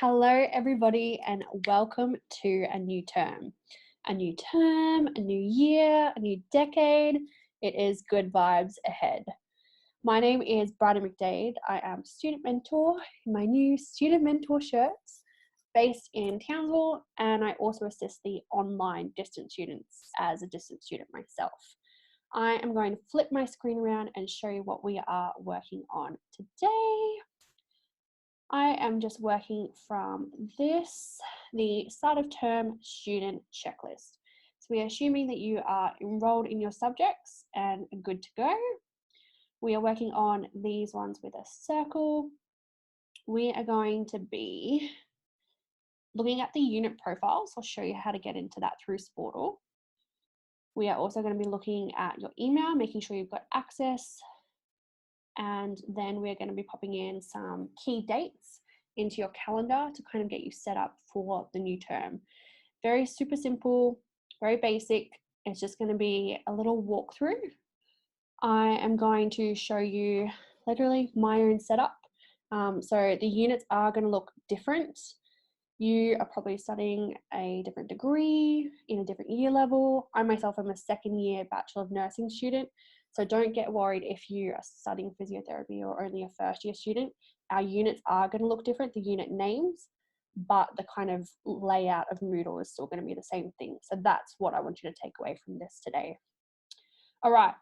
Hello, everybody, and welcome to a new term. A new term, a new year, a new decade. It is good vibes ahead. My name is Bridie McDade. I am student mentor in my new student mentor shirts based in Townsville, and I also assist the online distance students as a distance student myself. I am going to flip my screen around and show you what we are working on today. I am just working from the start of term student checklist. So we are assuming that you are enrolled in your subjects and good to go. We are working on these ones with a circle. We are going to be looking at the unit profiles. I'll show you how to get into that through Sportal. We are also going to be looking at your email, making sure you've got access. And then we're going to be popping in some key dates into your calendar to kind of get you set up for the new term. Very super simple, very basic. It's just going to be a little walkthrough. I am going to show you literally my own setup. So the units are going to look different. You are probably studying a different degree in a different year level. I myself am a second year Bachelor of Nursing student. So don't get worried if you are studying physiotherapy or only a first year student. Our units are going to look different, the unit names, but the kind of layout of Moodle is still going to be the same thing. So that's what I want you to take away from this today. All right.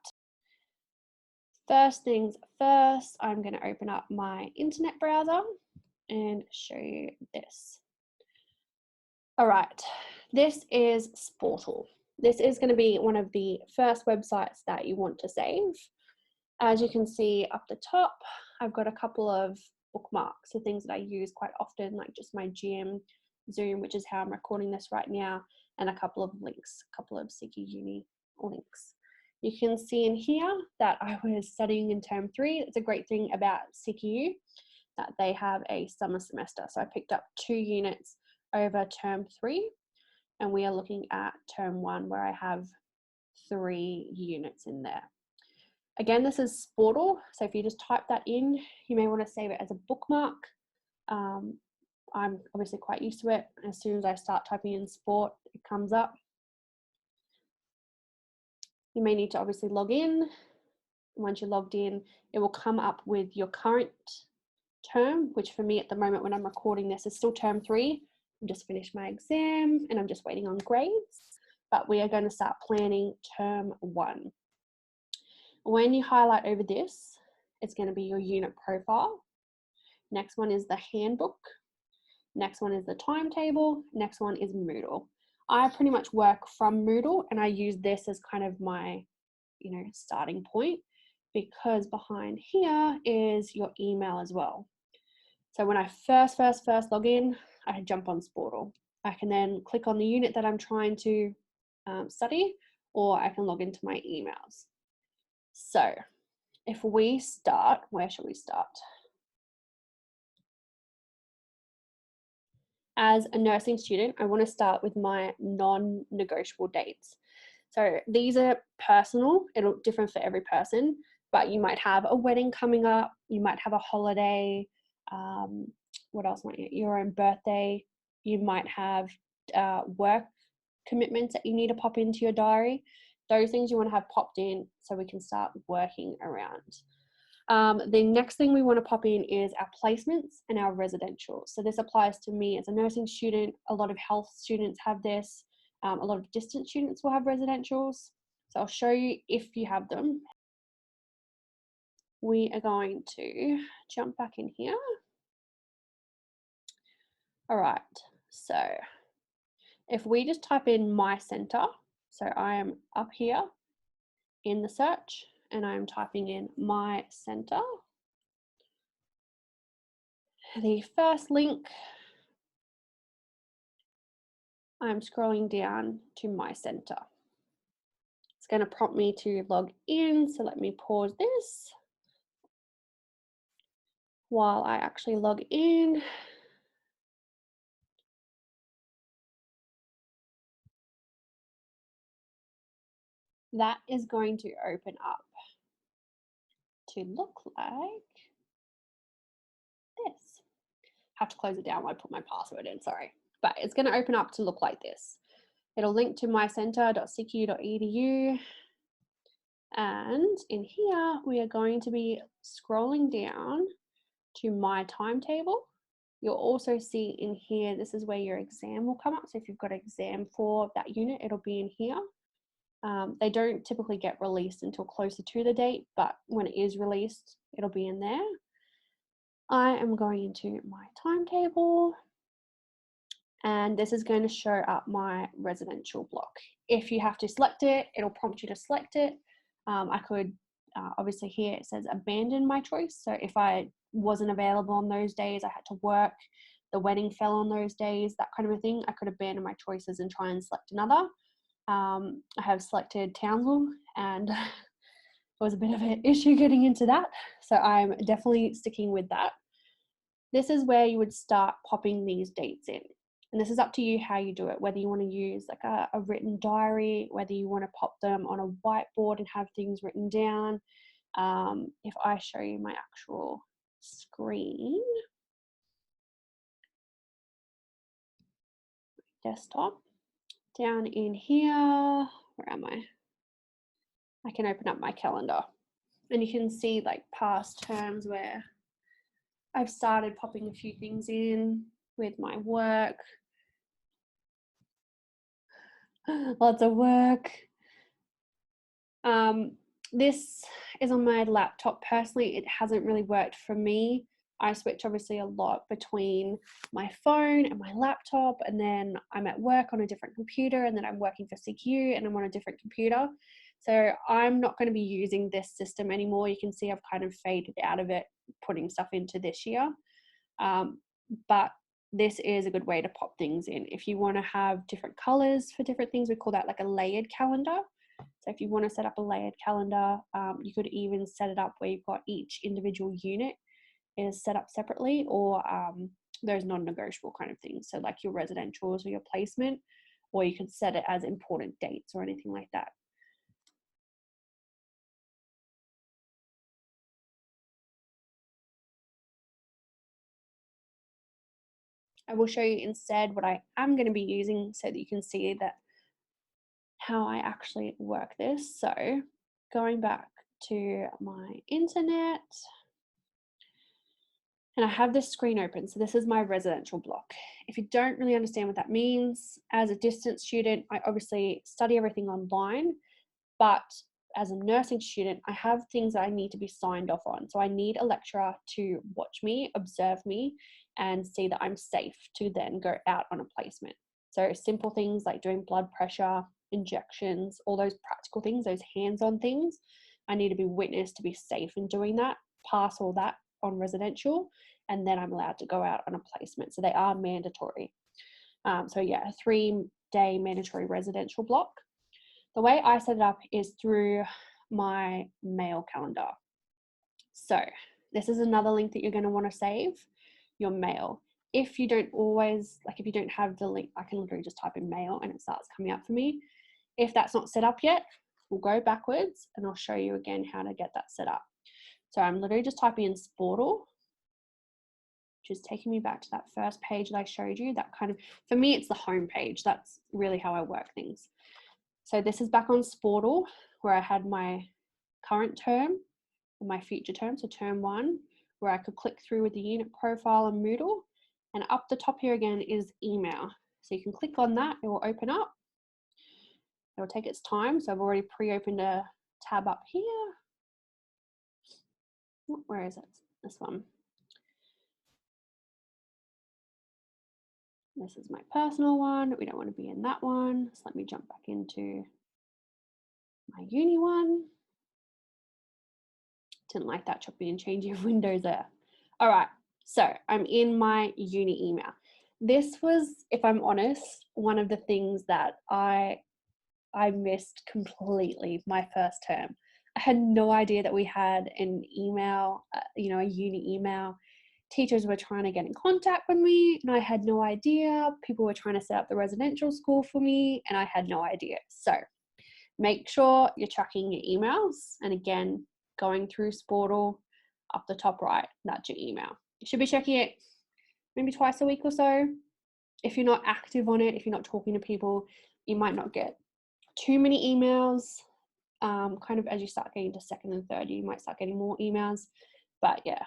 First things first, I'm going to open up my internet browser and show you this. All right, this is Sportal. This is going to be one of the first websites that you want to save. As you can see up the top, I've got a couple of bookmarks, so things that I use quite often, like just my gym, Zoom, which is how I'm recording this right now, and a couple of links, a couple of CQ Uni links. You can see in here that I was studying in term 3. It's a great thing about CQ that they have a summer semester. So I picked up 2 units over term 3, and we are looking at term 1 where I have 3 units in there. Again, this is Sportal, so if you just type that in, you may want to save it as a bookmark. I'm obviously quite used to it. As soon as I start typing in sport, it comes up. You may need to obviously log in. Once you're logged in, it will come up with your current term, which for me at the moment when I'm recording this is still term 3. I've just finished my exam and I'm just waiting on grades, but we are going to start planning term 1. When you highlight over this, it's going to be your unit profile. Next one is the handbook. Next one is the timetable. Next one is Moodle. I pretty much work from Moodle and I use this as kind of my, starting point, because behind here is your email as well. So when I first log in, I jump on Sportal. I can then click on the unit that I'm trying to study, or I can log into my emails. So if we start, where shall we start? As a nursing student, I want to start with my non-negotiable dates. So these are personal, it'll differ for every person, but you might have a wedding coming up, you might have a holiday, what else might you, your own birthday, you might have work commitments that you need to pop into your diary. Those things you want to have popped in so we can start working around. The next thing we want to pop in is our placements and our residential. So this applies to me as a nursing student. A lot of health students have this. A lot of distance students will have residentials. So I'll show you if you have them. We are going to jump back in here. All right, so if we just type in mycentre, so I am up here in the search and I'm typing in mycentre. The first link, I'm scrolling down to mycentre. It's going to prompt me to log in, so let me pause this while I actually log in. That is going to open up to look like this. have to close it down while I put my password in, sorry. But it's going to open up to look like this. It'll link to mycentre.sicu.edu. And in here, we are going to be scrolling down to my timetable. You'll also see in here, this is where your exam will come up. So if you've got an exam for that unit, it'll be in here. They don't typically get released until closer to the date, but when it is released, it'll be in there. I am going into my timetable, and this is going to show up my residential block. If you have to select it, it'll prompt you to select it. I could, obviously here it says abandon my choice. So if I wasn't available on those days, I had to work, the wedding fell on those days, that kind of a thing, I could abandon my choices and try and select another. I have selected Townsville, and it was a bit of an issue getting into that. So I'm definitely sticking with that. This is where you would start popping these dates in. And this is up to you how you do it, whether you want to use like a written diary, whether you want to pop them on a whiteboard and have things written down. If I show you my actual screen, desktop, down in here, where am I? I can open up my calendar and you can see like past terms where I've started popping a few things in with my work. Lots of work. This is on my laptop. Personally, it hasn't really worked for me. I switch obviously a lot between my phone and my laptop, and then I'm at work on a different computer, and then I'm working for CQ and I'm on a different computer. So I'm not going to be using this system anymore. You can see I've kind of faded out of it, putting stuff into this year. But this is a good way to pop things in. If you want to have different colors for different things, we call that like a layered calendar. So if you want to set up a layered calendar, you could even set it up where you've got each individual unit is set up separately, or those non-negotiable kind of things. So like your residentials or your placement, or you could set it as important dates or anything like that. I will show you instead what I am going to be using so that you can see that how I actually work this. So going back to my internet, and I have this screen open. So this is my residential block. If you don't really understand what that means, as a distance student, I obviously study everything online, but as a nursing student, I have things that I need to be signed off on. So I need a lecturer to watch me, observe me, and see that I'm safe to then go out on a placement. So simple things like doing blood pressure, injections, all those practical things, those hands-on things, I need to be witnessed to be safe in doing that, pass all that on residential, and then I'm allowed to go out on a placement. So they are mandatory. So yeah, a 3-day mandatory residential block. The way I set it up is through my mail calendar. So this is another link that you're going to want to save, your mail. If you don't always, like if you don't have the link, I can literally just type in mail and it starts coming up for me. If that's not set up yet, we'll go backwards and I'll show you again how to get that set up. So I'm literally just typing in Sportal, which is taking me back to that first page that I showed you. That kind of, for me, it's the home page. That's really how I work things. So this is back on Sportal where I had my current term and my future term, so term 1, where I could click through with the unit profile and Moodle. And up the top here again is email. So you can click on that, it will open up. It will take its time. So I've already pre-opened a tab up here. Where is it? This one. This is my personal one. We don't want to be in that one. So let me jump back into my uni one. Didn't like that chopping and changing of windows there. All right, so I'm in my uni email. This was, if I'm honest, one of the things that I missed completely my first term. I had no idea that we had an email, a uni email. Teachers were trying to get in contact with me and I had no idea. People were trying to set up the residential school for me and I had no idea. So make sure you're tracking your emails, and again, going through Sportal up the top right, that's your email. You should be checking it maybe twice a week or so. If you're not active on it, if you're not talking to people, you might not get too many emails. Kind of as you start getting to second and third, you might start getting more emails. But yeah,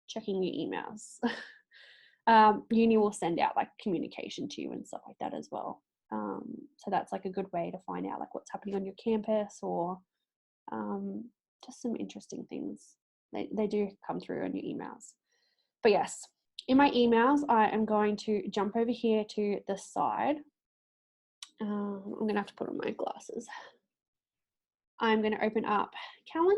checking your emails. Uni will send out like communication to you and stuff like that as well. So that's like a good way to find out like what's happening on your campus, or just some interesting things. They do come through on your emails. But yes, in my emails, I am going to jump over here to the side. I'm going to have to put on my glasses. I'm going to open up calendar.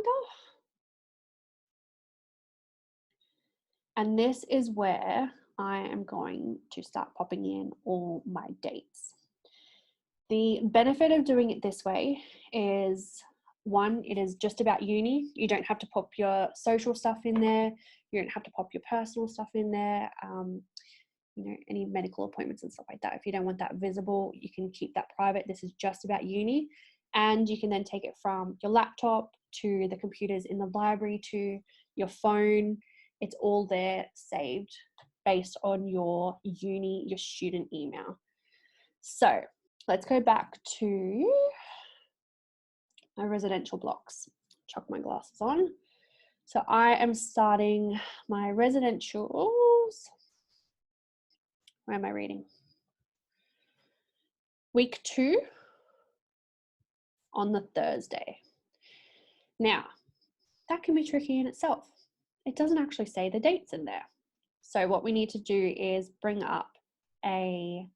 And this is where I am going to start popping in all my dates. The benefit of doing it this way is, one, it is just about uni. You don't have to pop your social stuff in there. You don't have to pop your personal stuff in there. You know, any medical appointments and stuff like that. If you don't want that visible, you can keep that private. This is just about uni. And you can then take it from your laptop to the computers in the library to your phone. It's all there saved based on your uni, your student email. So let's go back to my residential blocks. Chuck my glasses on. So I am starting my residentials. Where am I reading? Week 2 on the Thursday. Now, that can be tricky in itself. It doesn't actually say the dates in there. So what we need to do is bring up a,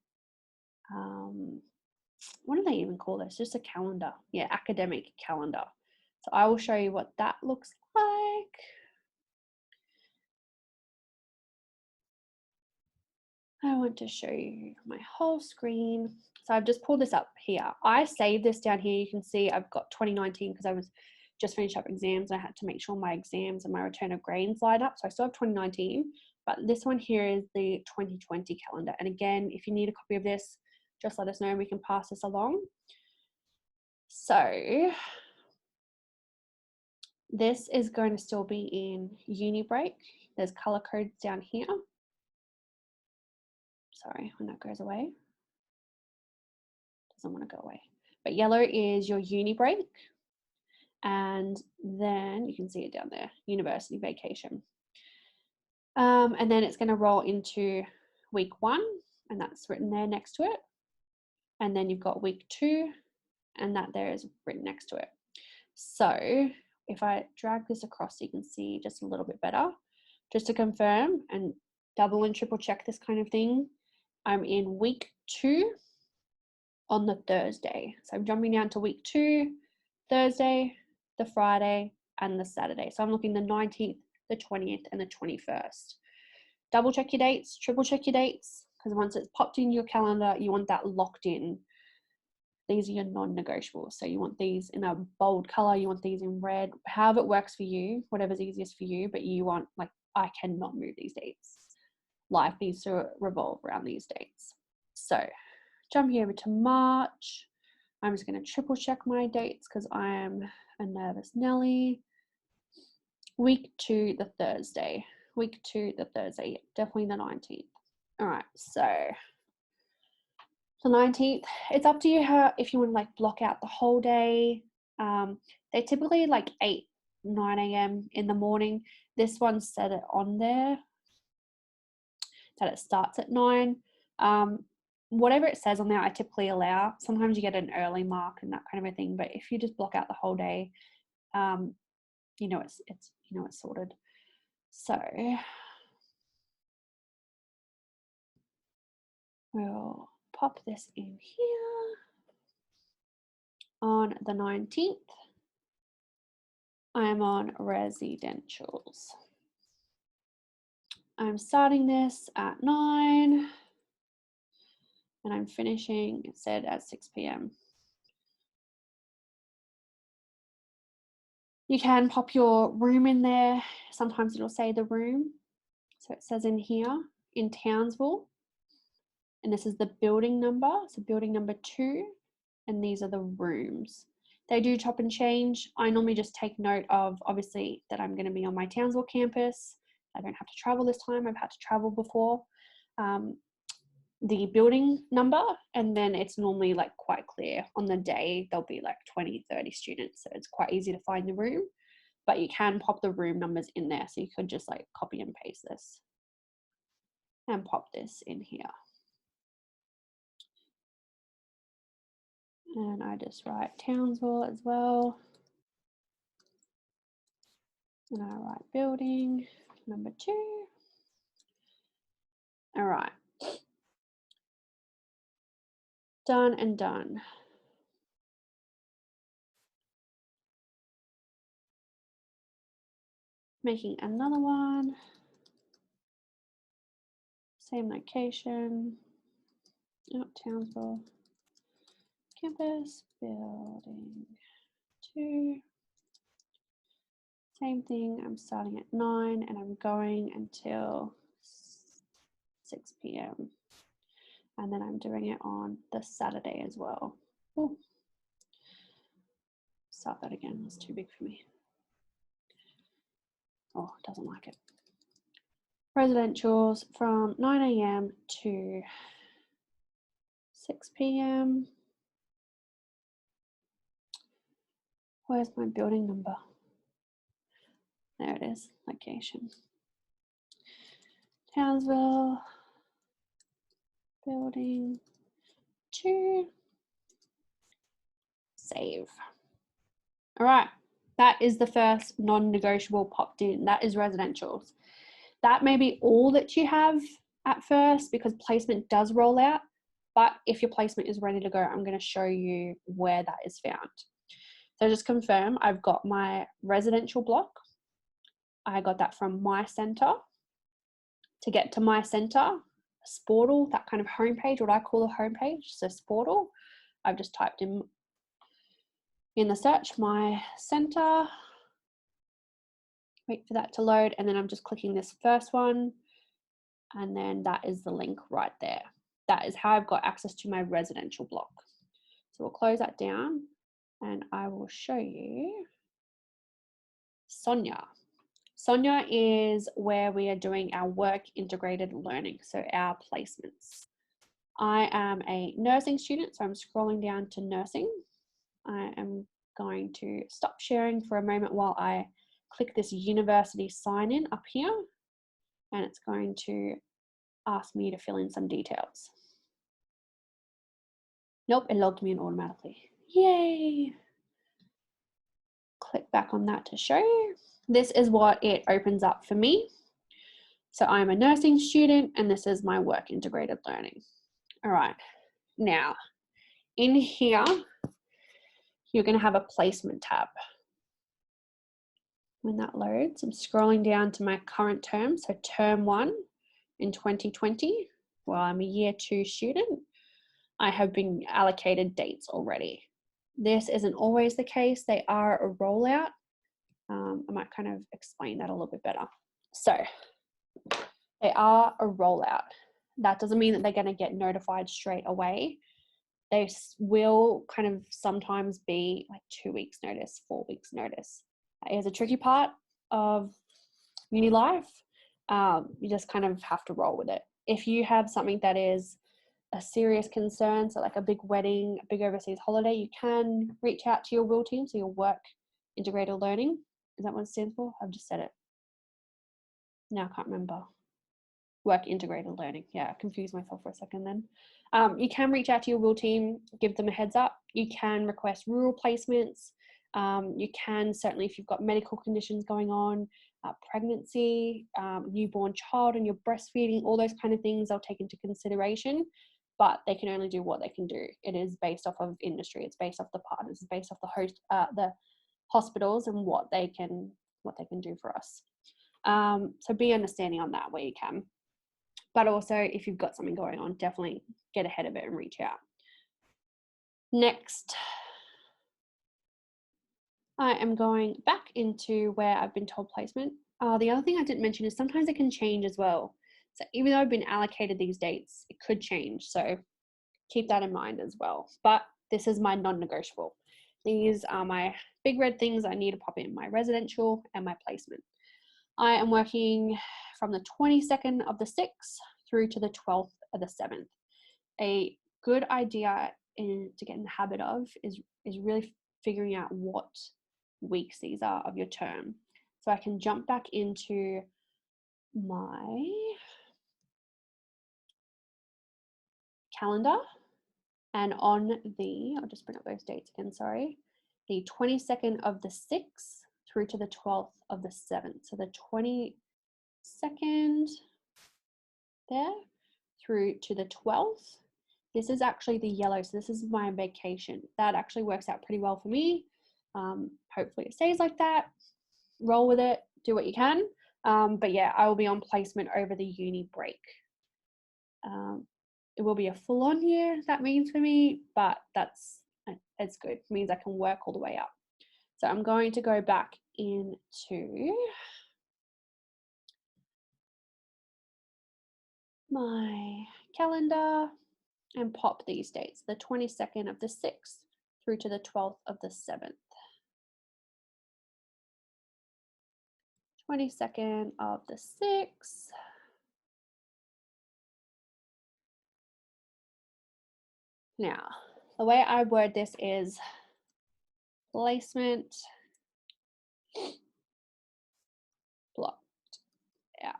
what do they even call this? Just a calendar. Yeah, academic calendar. So I will show you what that looks like. I want to show you my whole screen. So I've just pulled this up here. I saved this down here. You can see I've got 2019 because I was just finished up exams. I had to make sure my exams and my return of grades lined up. So I still have 2019, but this one here is the 2020 calendar. And again, if you need a copy of this, just let us know and we can pass this along. So this is going to still be in uni break. There's color codes down here. Sorry, when that goes away. Doesn't want to go away. But yellow is your uni break. And then you can see it down there, university vacation. And then it's going to roll into week 1, and that's written there next to it. And then you've got week 2, and that there is written next to it. So if I drag this across, so you can see just a little bit better, just to confirm and double and triple check this kind of thing, I'm in week 2 on the Thursday. So I'm jumping down to week 2, Thursday, the Friday, and the Saturday. So I'm looking the 19th, the 20th, and the 21st. Double check your dates, triple check your dates, because once it's popped in your calendar, you want that locked in. These are your non-negotiables. So you want these in a bold color, you want these in red, however it works for you, whatever's easiest for you, but you want, like, I cannot move these dates. Life needs to revolve around these dates. So jumping over to March, I'm just going to triple check my dates because I am a nervous Nelly. Week 2, the Thursday. Week 2, the Thursday. Definitely the 19th. All right, so the 19th, it's up to you if you want to like block out the whole day. They're typically like 8, 9 a.m. in the morning. This one set it on there that it starts at 9. Whatever it says on there, I typically allow. Sometimes you get an early mark and that kind of a thing, but if you just block out the whole day, you know it's sorted. So we'll pop this in here. On the 19th, I'm on residentials. I'm starting this at 9 and I'm finishing, it said, at 6 p.m. You can pop your room in there. Sometimes it'll say the room. So it says in here, in Townsville, and this is the building number. So building number 2, and these are the rooms. They do chop and change. I normally just take note of, obviously, that I'm going to be on my Townsville campus. I don't have to travel this time. I've had to travel before. the building number, and then it's normally like quite clear on the day. There'll be like 20-30 students, so it's quite easy to find the room, but you can pop the room numbers in there. So you could just like copy and paste this and pop this in here. And I just write Townsville as well. And I write building number 2. All right. Done and done. Making another one. Same location. Oh, Townsville. Campus, building 2. Same thing, I'm starting at 9 and I'm going until 6 p.m. And then I'm doing it on the Saturday as well. Ooh. Start that again, that's too big for me. Oh, it doesn't like it. Residentials from 9 a.m. to 6 p.m. Where's my building number? There it is, location. Townsville, building 2, save. All right, that is the first non-negotiable popped in. That is residentials. That may be all that you have at first because placement does roll out, but if your placement is ready to go, I'm going to show you where that is found. So just confirm, I've got my residential block. I got that from mycentre. To get to mycentre, Sportal, that kind of homepage, what I call a homepage, so Sportal, I've just typed in the search mycentre, wait for that to load, and then I'm just clicking this first one, and then that is the link right there. That is how I've got access to my residential block. So we'll close that down, and I will show you Sonia. Sonia is where we are doing our work integrated learning, so our placements. I am a nursing student, so I'm scrolling down to nursing. I am going to stop sharing for a moment while I click this university sign in up here, and it's going to ask me to fill in some details. Nope, it logged me in automatically. Yay! Click back on that to show you. This is what it opens up for me. So I'm a nursing student and this is my work integrated learning. All right, now in here, you're going to have a placement tab. When that loads, I'm scrolling down to my current term, so term 1 in 2020. While I'm a year 2 student, I have been allocated dates already. This isn't always the case. They are a rollout. I might kind of explain that a little bit better. So they are a rollout. That doesn't mean that they're going to get notified straight away. They will kind of sometimes be like 2 weeks notice, 4 weeks notice. It is a tricky part of uni life. You just kind of have to roll with it. If you have something that is a serious concern, so like a big wedding, a big overseas holiday, you can reach out to your WIL team, so your work integrated learning. Is that what it stands for? I've just said it. Now I can't remember. Work integrated learning. Yeah, I confused myself for a second then. You can reach out to your WIL team, give them a heads up. You can request rural placements. You can certainly, if you've got medical conditions going on, pregnancy, newborn child, and you're breastfeeding, all those kind of things they'll take into consideration, but they can only do what they can do. It is based off of industry. It's based off the partners. It's based off the host, the hospitals, and what they can do for us. So be understanding on that where you can. But also, if you've got something going on, definitely get ahead of it and reach out. Next, I am going back into where I've been told placement. The other thing I didn't mention is sometimes it can change as well. So even though I've been allocated these dates, it could change. So keep that in mind as well. But this is my non-negotiable. These are my big red things I need to pop in: my residential and my placement. I am working from the 22nd of the 6th through to the 12th of the 7th. A good idea to get in the habit of is really figuring out what weeks these are of your term. So I can jump back into my calendar, and on the, I'll just bring up those dates again, sorry, the 22nd of the 6th through to the 12th of the 7th. So the 22nd there through to the 12th. This is actually the yellow, so this is my vacation. That actually works out pretty well for me. Hopefully it stays like that. Roll with it, do what you can. But yeah, I will be on placement over the uni break. It will be a full-on year, that means for me, but it's good. It means I can work all the way up. So I'm going to go back into my calendar and pop these dates, the 22nd of the 6th through to the 12th of the 7th. 22nd of the 6th. Now, the way I word this is placement blocked out.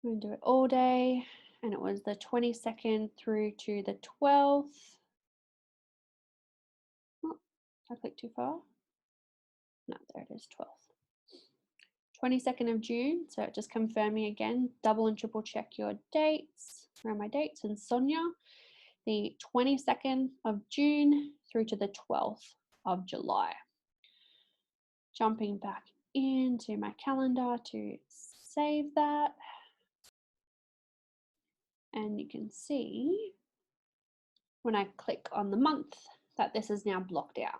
I'm going to do it all day, and it was the 22nd through to the 12th. Oh, I clicked too far. No, there it is, 12th. 22nd of June, so just confirming again, double and triple check your dates. Where are my dates? And Sonia, the 22nd of June through to the 12th of July. Jumping back into my calendar to save that. And you can see when I click on the month that this is now blocked out.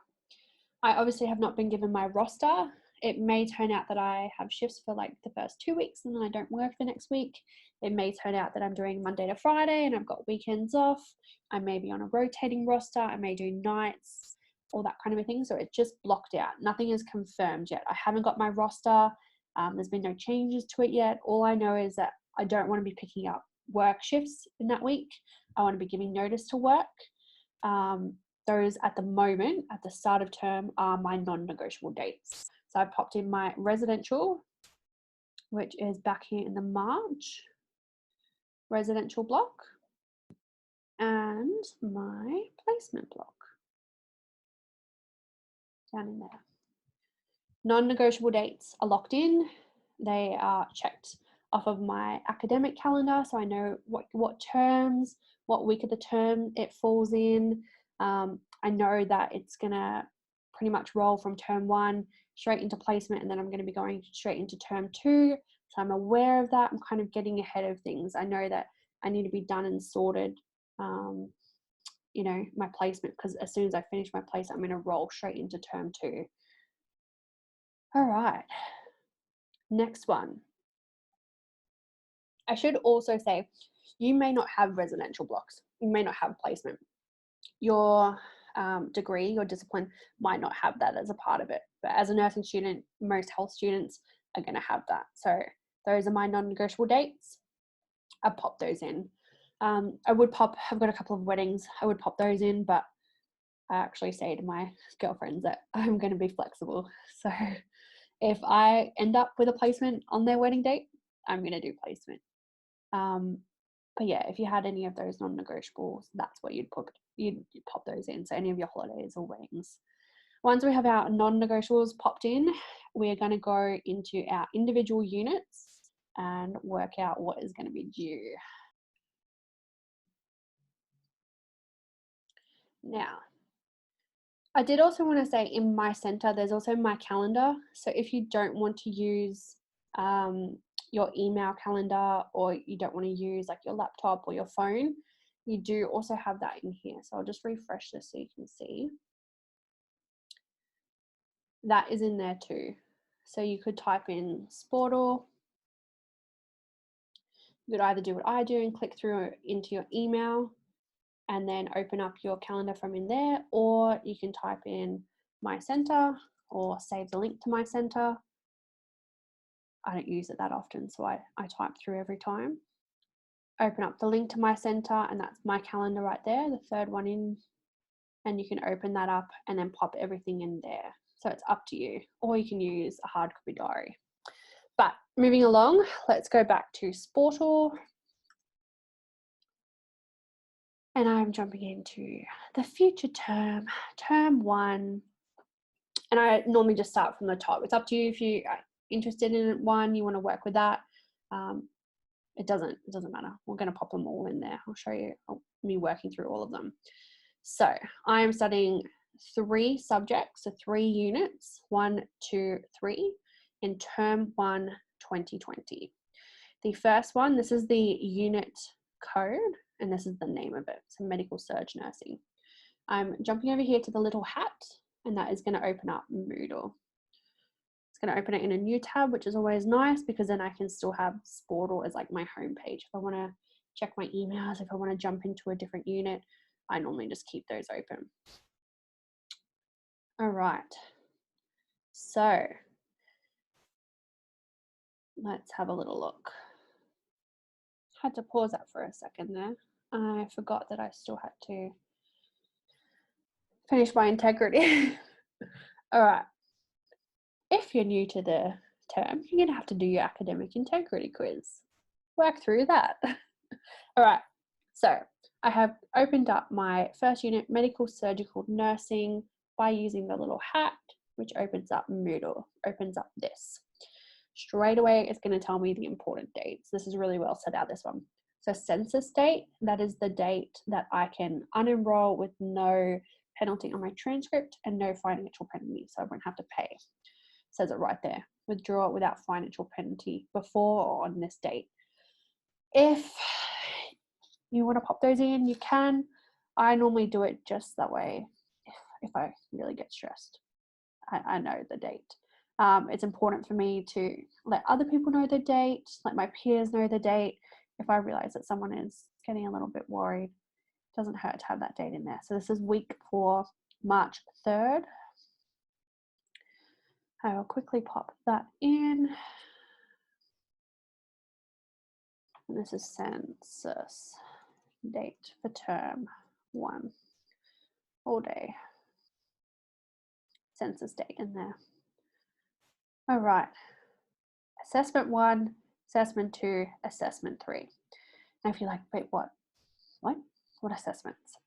I obviously have not been given my roster. It may turn out that I have shifts for like the first 2 weeks and then I don't work the next week. It may turn out that I'm doing Monday to Friday and I've got weekends off. I may be on a rotating roster. I may do nights, all that kind of a thing. So it's just blocked out. Nothing is confirmed yet. I haven't got my roster. There's been no changes to it yet. All I know is that I don't want to be picking up work shifts in that week. I want to be giving notice to work. Those at the moment, at the start of term, are my non-negotiable dates. So I popped in my residential, which is back here in the March residential block, and my placement block down in there. Non-negotiable dates are locked in. They are checked off of my academic calendar, so I know what terms, what week of the term it falls in. I know that it's gonna pretty much roll from term 1 straight into placement, and then I'm going to be going straight into term 2. So I'm aware of that. I'm kind of getting ahead of things. I know that I need to be done and sorted, you know, my placement, because as soon as I finish my placement, I'm going to roll straight into term 2. All right. Next one. I should also say, you may not have residential blocks. You may not have placement. Your degree, your discipline might not have that as a part of it. But as a nursing student, most health students are going to have that. So those are my non-negotiable dates. I pop those in. I've got a couple of weddings. I would pop those in, but I actually say to my girlfriends that I'm going to be flexible. So if I end up with a placement on their wedding date, I'm going to do placement. But yeah, if you had any of those non-negotiables, that's what you'd pop those in. So any of your holidays or weddings. Once we have our non-negotiables popped in, we're going to go into our individual units and work out what is going to be due. Now, I did also want to say in mycentre, there's also my calendar. So if you don't want to use your email calendar, or you don't want to use like your laptop or your phone, you do also have that in here. So I'll just refresh this so you can see. That is in there too. So you could type in Sportal. You could either do what I do and click through into your email and then open up your calendar from in there, or you can type in mycentre or save the link to mycentre. I don't use it that often, so I type through every time. Open up the link to mycentre, and that's my calendar right there, the third one in, and you can open that up and then pop everything in there. So it's up to you, or you can use a hard copy diary. But moving along, let's go back to Sportal. And I'm jumping into the future term, term 1. And I normally just start from the top. It's up to you if you are interested in one, you want to work with that. It doesn't matter. We're going to pop them all in there. I'll show you me working through all of them. So I am studying 3 subjects, so 3 units, 1, 2, 3, in term 1, 2020. The first one, this is the unit code, and this is the name of it. So medical surge nursing. I'm jumping over here to the little hat, and that is going to open up Moodle. It's going to open it in a new tab, which is always nice because then I can still have Sportal as like my home page. If I want to check my emails, if I want to jump into a different unit, I normally just keep those open. All right. So let's have a little look. Had to pause that for a second there. I forgot that I still had to finish my integrity. All right. If you're new to the term, you're going to have to do your academic integrity quiz. Work through that. All right. So I have opened up my first unit, medical surgical nursing, by using the little hat, which opens up Moodle, opens up this. Straight away, it's going to tell me the important dates. This is really well set out, this one. So census date, that is the date that I can unenroll with no penalty on my transcript and no financial penalty, so I won't have to pay. It says it right there, withdraw without financial penalty before or on this date. If you want to pop those in, you can. I normally do it just that way if I really get stressed. I know the date. It's important for me to let other people know the date, let my peers know the date. If I realize that someone is getting a little bit worried, it doesn't hurt to have that date in there. So this is week 4, March 3rd. I will quickly pop that in. And this is census date for term 1. All day. Census date in there. All right. Assessment 1, assessment 2, assessment 3. Now if you're like, wait, what? What assessments?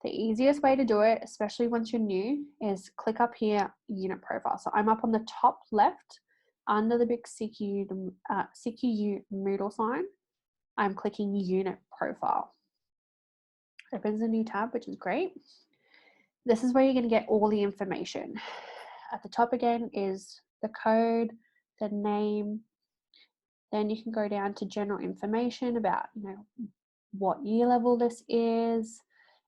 The easiest way to do it, especially once you're new, is click up here, unit profile. So I'm up on the top left under the big CQU Moodle sign. I'm clicking unit profile. Opens a new tab, which is great. This is where you're going to get all the information. At the top again is the code, the name. Then you can go down to general information about, what year level this is,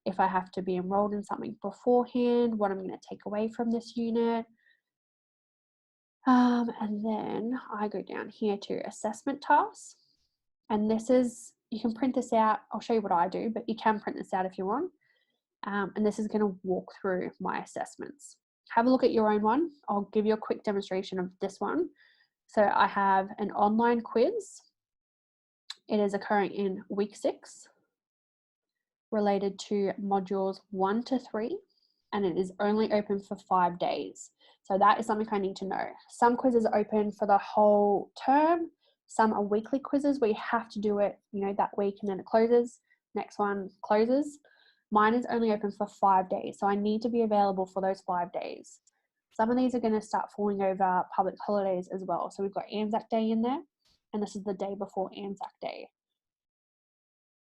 if I have to be enrolled in something beforehand, what I'm going to take away from this unit. And then I go down here to assessment tasks. And this is, you can print this out. I'll show you what I do, but you can print this out if you want. And this is going to walk through my assessments. Have a look at your own one. I'll give you a quick demonstration of this one. So I have an online quiz. It is occurring in week 6, related to modules 1 to 3, and it is only open for 5 days. So that is something I need to know. Some quizzes are open for the whole term. Some are weekly quizzes where you have to do it, that week and then it closes. Next one closes. Mine is only open for 5 days. So I need to be available for those 5 days. Some of these are going to start falling over public holidays as well. So we've got Anzac Day in there, and this is the day before Anzac Day.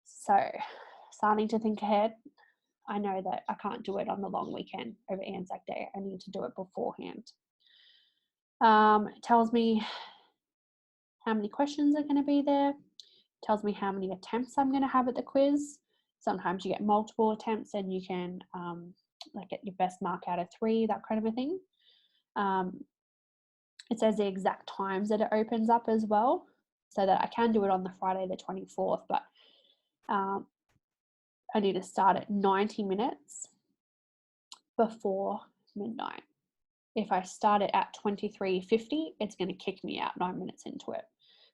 So starting to think ahead, I know that I can't do it on the long weekend over Anzac Day. I need to do it beforehand. It tells me how many questions are going to be there. It tells me how many attempts I'm going to have at the quiz. Sometimes you get multiple attempts and you can get your best mark out of 3, that kind of a thing. It says the exact times that it opens up as well, so that I can do it on the Friday the 24th, but I need to start at 90 minutes before midnight. if I start it at 23:50, it's going to kick me out 9 minutes into it.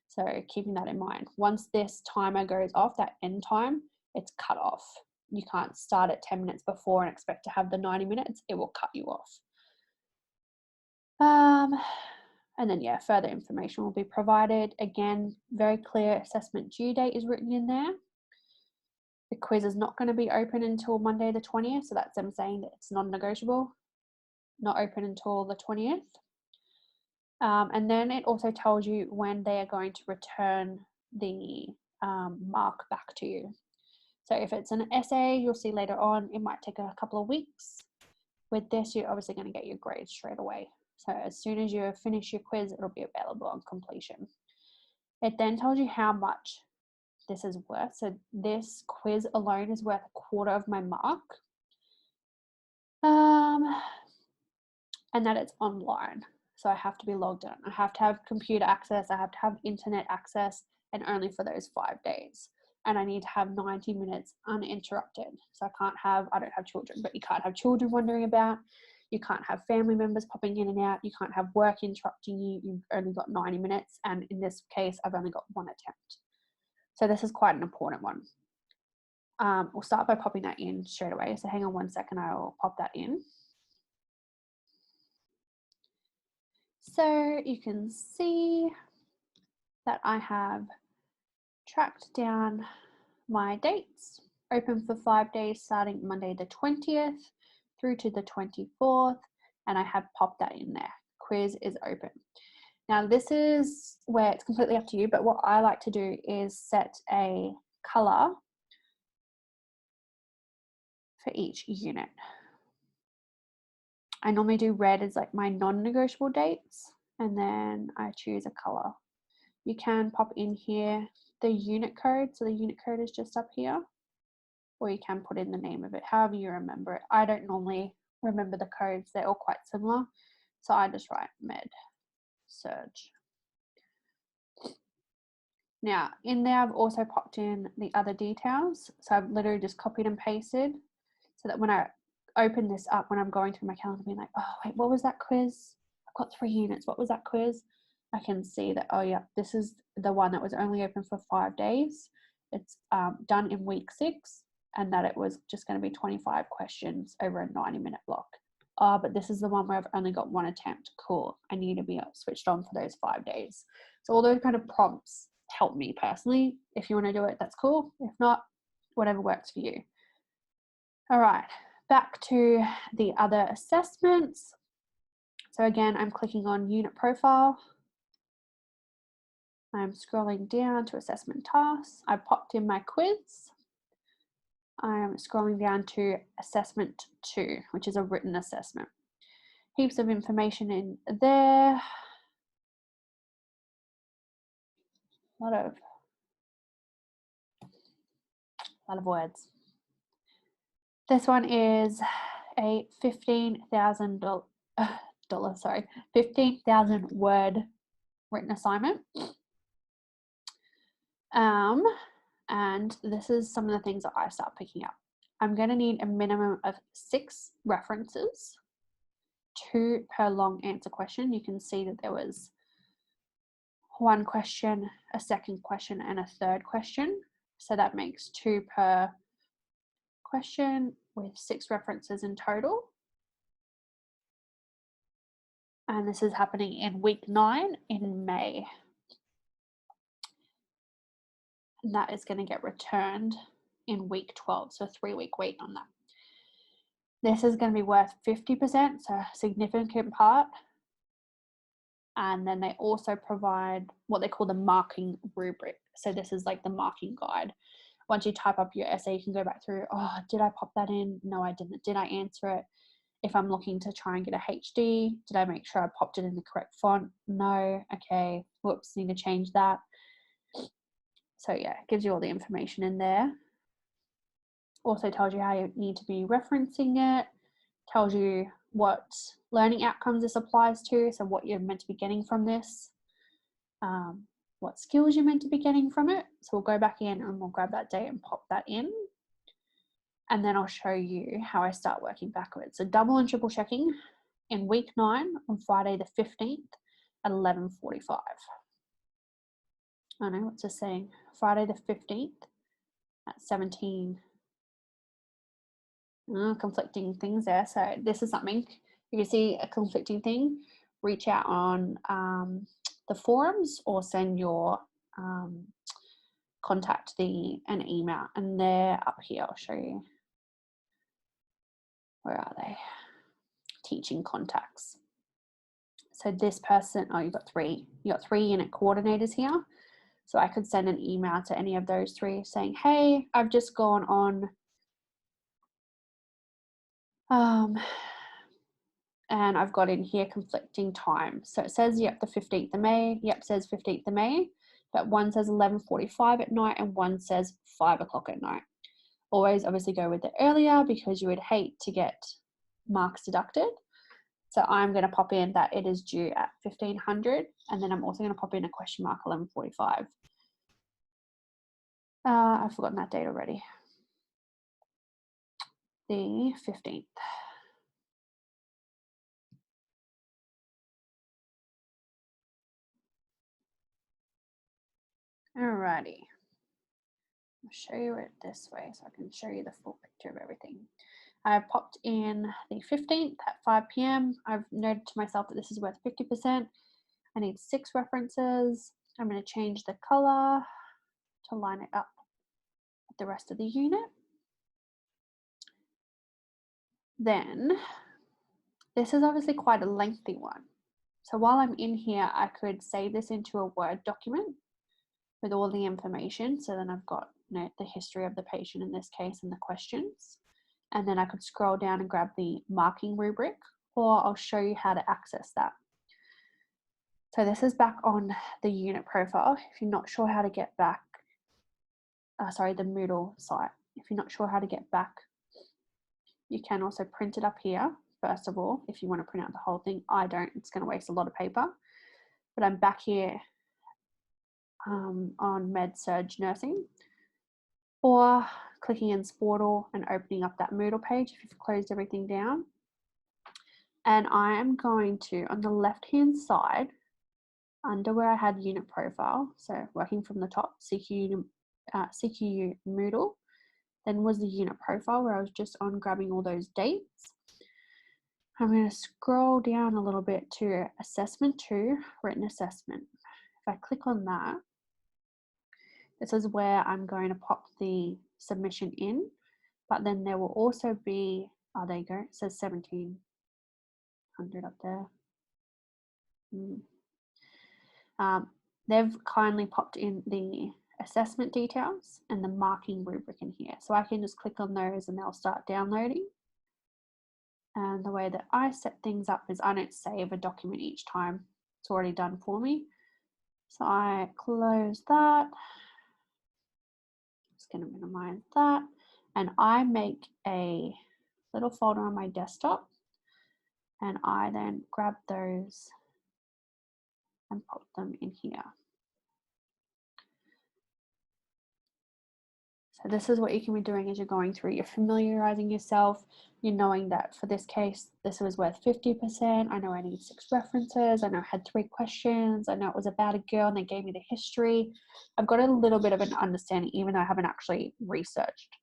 So keeping that in mind. Once this timer goes off, that end time, it's cut off. You can't start at 10 minutes before and expect to have the 90 minutes. It will cut you off. And then, yeah, further information will be provided. Again, very clear assessment due date is written in there. The quiz is not going to be open until Monday the 20th. So that's them saying that it's non-negotiable, not open until the 20th. And then it also tells you when they are going to return the mark back to you. So if it's an essay, you'll see later on, it might take a couple of weeks. With this, you're obviously going to get your grades straight away. So as soon as you finish your quiz, it'll be available on completion. It then tells you how much this is worth. So this quiz alone is worth 1/4 of my mark. And that it's online. So I have to be logged in. I have to have computer access. I have to have internet access, and only for those 5 days. And I need to have 90 minutes uninterrupted. So I don't have children, but you can't have children wandering about. You can't have family members popping in and out. You can't have work interrupting you. You've only got 90 minutes. And in this case, I've only got 1 attempt. So this is quite an important one. We'll start by popping that in straight away. So hang on 1 second, I'll pop that in. So you can see that I have tracked down my dates, open for 5 days starting Monday the 20th through to the 24th, and I have popped that in there. Quiz is open. Now this is where it's completely up to you, but what I like to do is set a color for each unit. I normally do red as like my non-negotiable dates, and then I choose a color. You can pop in here the unit code. So the unit code is just up here, or you can put in the name of it, however you remember it. I don't normally remember the codes. They're all quite similar. So I just write med surge. Now in there, I've also popped in the other details. So I've literally just copied and pasted so that when I open this up, when I'm going through my calendar, being like, oh wait, what was that quiz? I've got 3 units. What was that quiz? I can see that, oh yeah, this is the one that was only open for 5 days. It's done in week 6, and that it was just going to be 25 questions over a 90-minute block. Oh, but this is the one where I've only got 1 attempt. Cool. I need to be switched on for those 5 days. So all those kind of prompts help me personally. If you want to do it, that's cool. If not, whatever works for you. All right, back to the other assessments. So again, I'm clicking on unit profile. I'm scrolling down to assessment tasks. I popped in my quiz. I'm scrolling down to assessment 2, which is a written assessment. Heaps of information in there. A lot of words. This one is a 15,000 word written assignment. And this is some of the things that I start picking up. I'm going to need a minimum of 6 references, 2 per long answer question. You can see that there was 1 question, a 2nd question, and a 3rd question. So that makes 2 per question with 6 references in total. And this is happening in week 9 in May. And that is going to get returned in week 12, so a 3-week wait on that. This is going to be worth 50%, so a significant part. And then they also provide what they call the marking rubric. So this is like the marking guide. Once you type up your essay, you can go back through, oh, did I pop that in? No, I didn't. Did I answer it? If I'm looking to try and get a HD, did I make sure I popped it in the correct font? No. Okay. Whoops, need to change that. So yeah, it gives you all the information in there. Also tells you how you need to be referencing it. Tells you what learning outcomes this applies to. So what you're meant to be getting from this. What skills you're meant to be getting from it. So we'll go back in and we'll grab that date and pop that in. And then I'll show you how I start working backwards. So double and triple checking in week 9 on Friday the 15th at 11:45. I know, what's this saying? Friday the 15th at 17. Conflicting things there. So this is something, if you see a conflicting thing, reach out on the forums or send your contact an email, and they're up here. I'll show you. Where are they? Teaching contacts. So this person, oh, you've got 3 unit coordinators here. So I could send an email to any of those 3 saying, hey, I've just gone on and I've got in here conflicting time. So it says, yep, the 15th of May, yep, says 15th of May, but one says 11:45 at night and one says 5 o'clock at night. Always obviously go with the earlier because you would hate to get marks deducted. So I'm going to pop in that it is due at 1500, and then I'm also going to pop in a question mark 11:45. I've forgotten that date already. The 15th. Alrighty. I'll show you it this way so I can show you the full picture of everything. I popped in the 15th at 5 p.m. I've noted to myself that this is worth 50%. I need 6 references. I'm going to change the color to line it up with the rest of the unit. Then, this is obviously quite a lengthy one. So while I'm in here, I could save this into a Word document with all the information. So then I've got, you know, the history of the patient in this case and the questions. And then I could scroll down and grab the marking rubric, or I'll show you how to access that. So this is back on the unit profile. If you're not sure how to get back, the Moodle site. If you're not sure how to get back, you can also print it up here. First of all, if you want to print out the whole thing, I don't, it's going to waste a lot of paper. But I'm back here on Med-Surg Nursing, or clicking in Sportal and opening up that Moodle page if you've closed everything down. And I am going to, on the left-hand side, under where I had unit profile, so working from the top, CQU Moodle, then was the unit profile where I was just on grabbing all those dates. I'm going to scroll down a little bit to Assessment 2, Written Assessment. If I click on that, this is where I'm going to pop the submission in, but then there will also be, oh, there you go, it says 1700 up there. They've kindly popped in the assessment details and the marking rubric in here. So I can just click on those and they'll start downloading. And the way that I set things up is I don't save a document each time. It's already done for me. So I close that. Just going to minimize that. And I make a little folder on my desktop. And I then grab those and pop them in here. So this is what you can be doing as you're going through. You're familiarizing yourself. You're knowing that for this case, this was worth 50%. I know I need 6 references. I know I had 3 questions. I know it was about a girl and they gave me the history. I've got a little bit of an understanding, even though I haven't actually researched.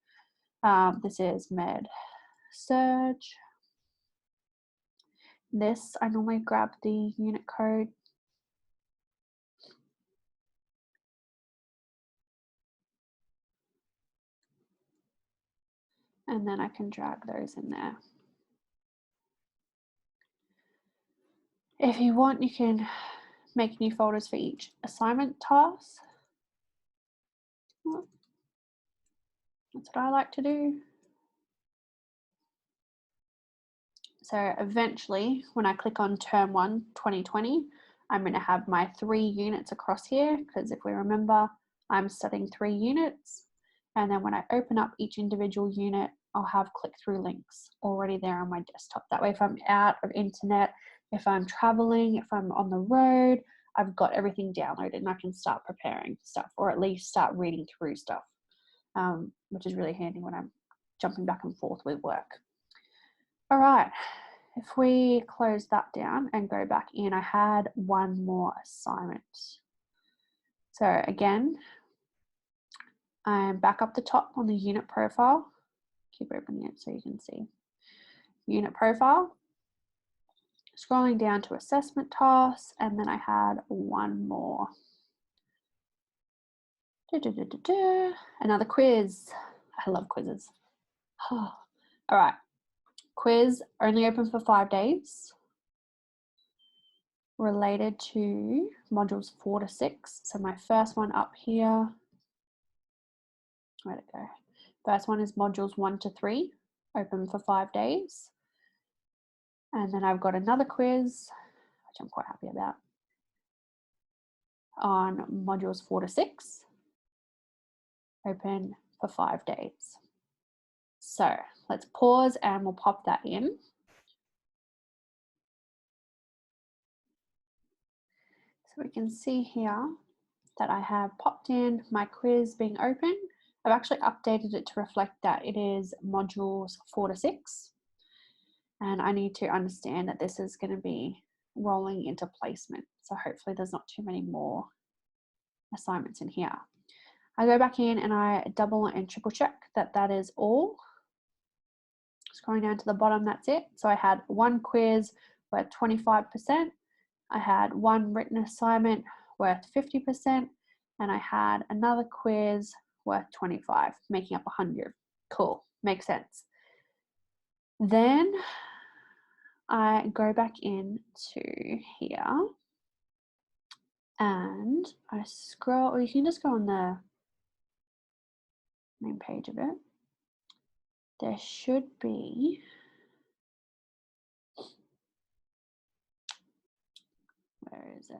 This is Med-Surg. This, I normally grab the unit code. And then I can drag those in there. If you want, you can make new folders for each assignment task. That's what I like to do. So eventually, when I click on Term 1, 2020, I'm going to have my 3 units across here, because if we remember, I'm studying 3 units. And then when I open up each individual unit, I'll have click-through links already there on my desktop. That way, if I'm out of internet, if I'm traveling, if I'm on the road, I've got everything downloaded and I can start preparing stuff, or at least start reading through stuff, which is really handy when I'm jumping back and forth with work. All right, if we close that down and go back in, I had one more assignment. So again, I'm back up the top on the unit profile. Keep opening it so you can see. Unit profile. Scrolling down to assessment tasks, and then I had one more. Another quiz. I love quizzes. All right. Quiz only open for 5 days. Related to modules 4 to 6. So my first one up here. Where'd it go? First one is modules 1 to 3, open for 5 days. And then I've got another quiz, which I'm quite happy about, on modules 4 to 6, open for 5 days. So let's pause and we'll pop that in. So we can see here that I have popped in my quiz being open. I've actually updated it to reflect that it is modules 4 to 6. And I need to understand that this is going to be rolling into placement. So hopefully there's not too many more assignments in here. I go back in and I double and triple check that that is all. Scrolling down to the bottom, that's it. So I had one quiz worth 25%. I had one written assignment worth 50%. And I had another quiz worth 25, making up 100. Cool, makes sense. Then I go back into here and I scroll, or you can just go on the main page of it. There should be, where is it?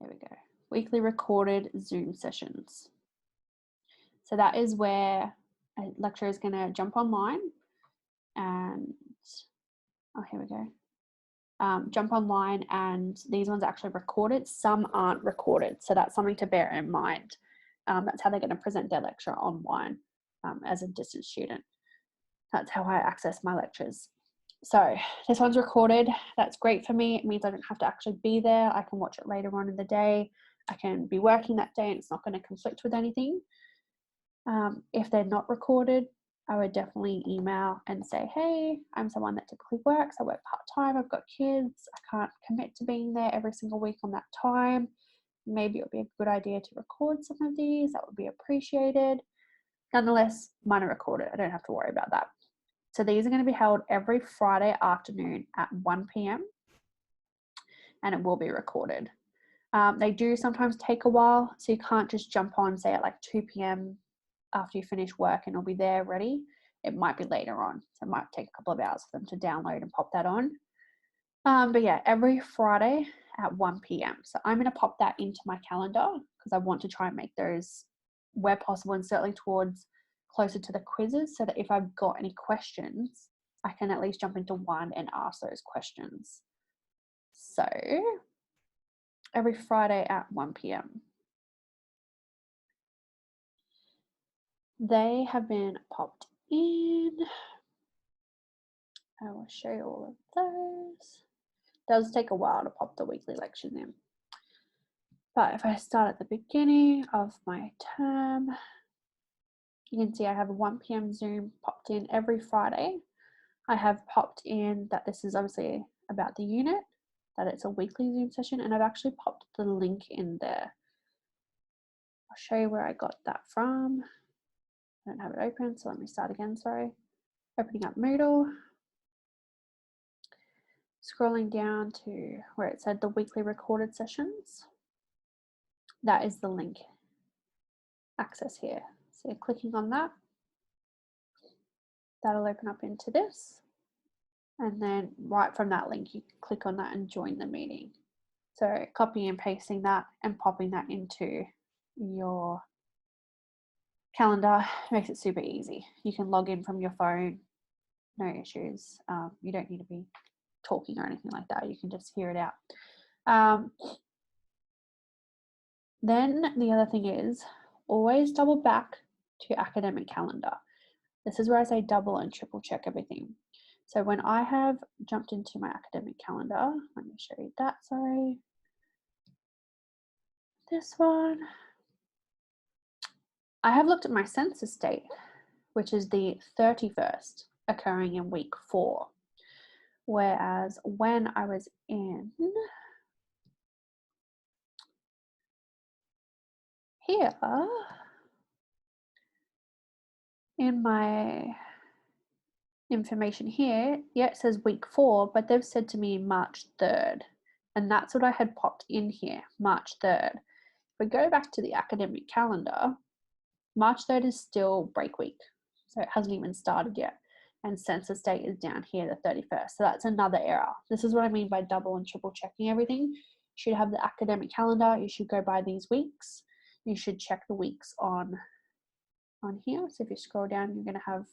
There we go. Weekly recorded Zoom sessions. So that is where a lecturer is going to jump online and, oh, here we go. Jump online, and these ones are actually recorded. Some aren't recorded. So that's something to bear in mind. That's how they're going to present their lecture online as a distance student. That's how I access my lectures. So this one's recorded. That's great for me. It means I don't have to actually be there. I can watch it later on in the day. I can be working that day and it's not going to conflict with anything. If they're not recorded, I would definitely email and say, hey, I'm someone that typically works. I work part-time. I've got kids. I can't commit to being there every single week on that time. Maybe it would be a good idea to record some of these. That would be appreciated. Nonetheless, mine are recorded. I don't have to worry about that. So these are going to be held every Friday afternoon at 1 p.m. and it will be recorded. They do sometimes take a while, so you can't just jump on, say, at like 2 p.m. after you finish work and it'll be there ready. It might be later on, so it might take a couple of hours for them to download and pop that on. But yeah, every Friday at 1 p.m. So I'm going to pop that into my calendar because I want to try and make those where possible, and certainly towards closer to the quizzes, so that if I've got any questions, I can at least jump into one and ask those questions. So every Friday at 1 p.m. They have been popped in. I will show you all of those. It does take a while to pop the weekly lectures in. But if I start at the beginning of my term, you can see I have a 1 p.m. Zoom popped in every Friday. I have popped in that this is obviously about the unit, that it's a weekly Zoom session, and I've actually popped the link in there. I'll show you where I got that from. I don't have it open, so let me start again, sorry. Opening up Moodle. Scrolling down to where it said the weekly recorded sessions. That is the link access here. So you're clicking on that. That'll open up into this. And then right from that link, you click on that and join the meeting. So copying and pasting that and popping that into your calendar makes it super easy. You can log in from your phone, no issues. You don't need to be talking or anything like that. You can just hear it out. Then the other thing is always double back to your academic calendar. This is where I say double and triple check everything. So when I have jumped into my academic calendar, let me show you that, sorry. This one. I have looked at my census date, which is the 31st, occurring in week 4. Whereas when I was in here, in my information here, yeah, it says week 4, but they've said to me March 3rd. And that's what I had popped in here, March 3rd. If we go back to the academic calendar, March 3rd is still break week. So it hasn't even started yet. And census date is down here, the 31st. So that's another error. This is what I mean by double and triple checking everything. You should have the academic calendar. You should go by these weeks. You should check the weeks on here. So if you scroll down, you're going to have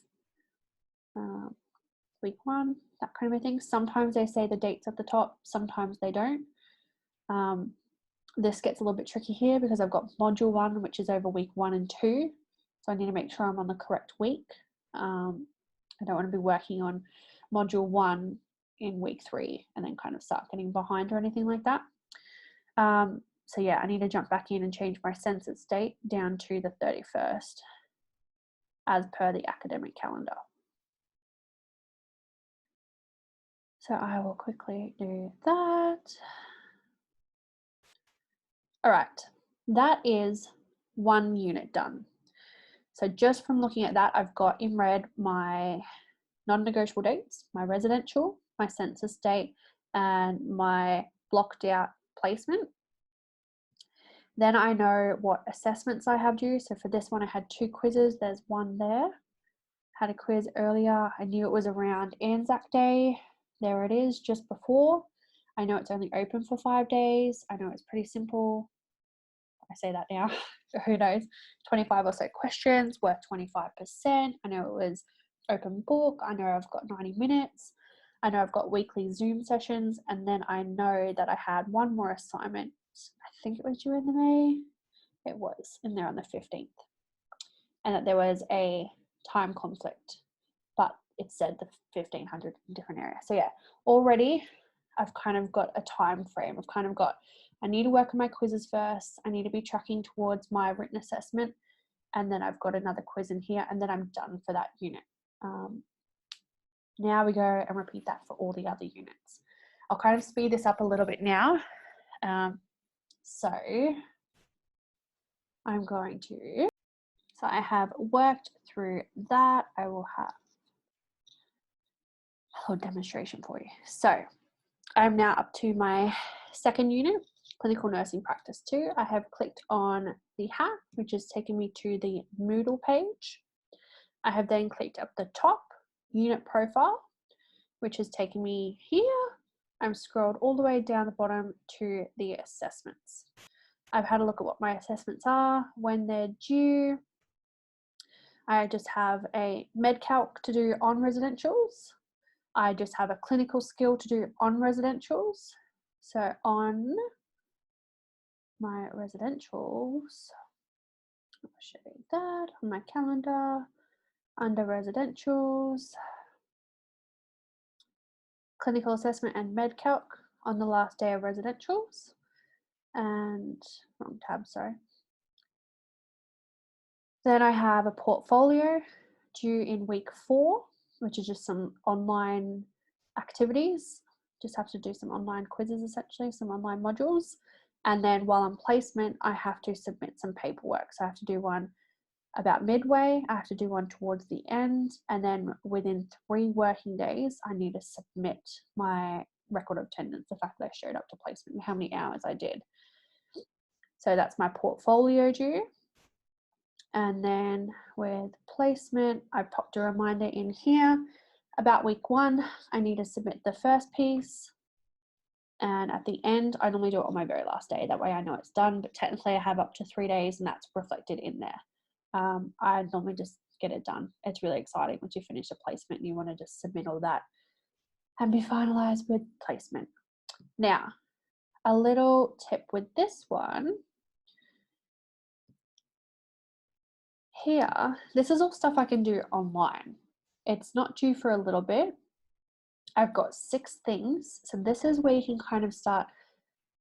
week 1, that kind of a thing. Sometimes they say the dates at the top, sometimes they don't. This gets a little bit tricky here because I've got module 1, which is over week 1 and 2. So I need to make sure I'm on the correct week. I don't want to be working on module 1 in week 3 and then kind of start getting behind or anything like that. So yeah, I need to jump back in and change my census date down to the 31st as per the academic calendar. So I will quickly do that. All right, that is 1 unit done. So just from looking at that, I've got in red my non-negotiable dates, my residential, my census date, and my blocked out placement. Then I know what assessments I have due. So for this one, I had 2 quizzes. There's one there. Had a quiz earlier. I knew it was around Anzac Day. There it is, just before. I know it's only open for 5 days. I know it's pretty simple. I say that now. Who knows? 25 or so questions, worth 25%. I know it was open book. I know I've got 90 minutes. I know I've got weekly Zoom sessions. And then I know that I had one more assignment. I think it was due in the May. It was in there on the 15th. And that there was a time conflict, but it said the 1500 in different area. So yeah, already I've kind of got a time frame. I've kind of got, I need to work on my quizzes first. I need to be tracking towards my written assessment. And then I've got another quiz in here and then I'm done for that unit. Now we go and repeat that for all the other units. I'll kind of speed this up a little bit now. So I'm going to, so I have worked through that. I will have a little demonstration for you. So I'm now up to my second unit, Clinical Nursing Practice 2. I have clicked on the hat, which is taking me to the Moodle page. I have then clicked up the top, Unit Profile, which is taking me here. I'm scrolled all the way down the bottom to the assessments. I've had a look at what my assessments are, when they're due. I just have a med calc to do on residentials. I just have a clinical skill to do on residentials. So on my residentials, I'll show you that on my calendar, under residentials, clinical assessment and med calc on the last day of residentials, and wrong tab, sorry. Then I have a portfolio due in week 4, which is just some online activities. Just have to do some online quizzes, essentially, some online modules. And then while on placement, I have to submit some paperwork. So I have to do one about midway, I have to do one towards the end, and then within 3 working days, I need to submit my record of attendance, the fact that I showed up to placement and how many hours I did. So that's my portfolio due. And then with placement, I popped a reminder in here about week 1. I need to submit the first piece. And at the end, I normally do it on my very last day. That way I know it's done, but technically I have up to 3 days and that's reflected in there. I normally just get it done. It's really exciting once you finish a placement and you want to just submit all that and be finalized with placement. Now, a little tip with this one. Here, this is all stuff I can do online. It's not due for a little bit, I've got 6 things. So this is where you can kind of start,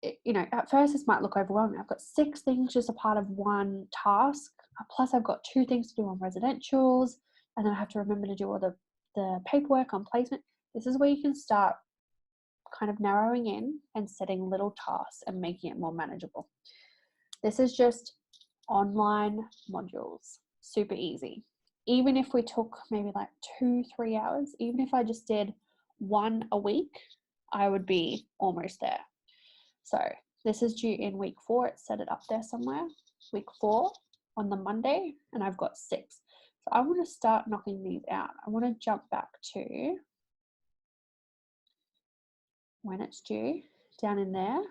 you know, at first this might look overwhelming. I've got 6 things just a part of one task. Plus I've got 2 things to do on residentials, and then I have to remember to do all the paperwork on placement. This is where you can start kind of narrowing in and setting little tasks and making it more manageable. This is just online modules, super easy. Even if we took maybe like 2-3 hours, even if I just did 1 a week, I would be almost there. So this is due in week 4. It's set it up there somewhere. Week 4 on the Monday, and I've got 6. So I want to start knocking these out. I want to jump back to when it's due down in there.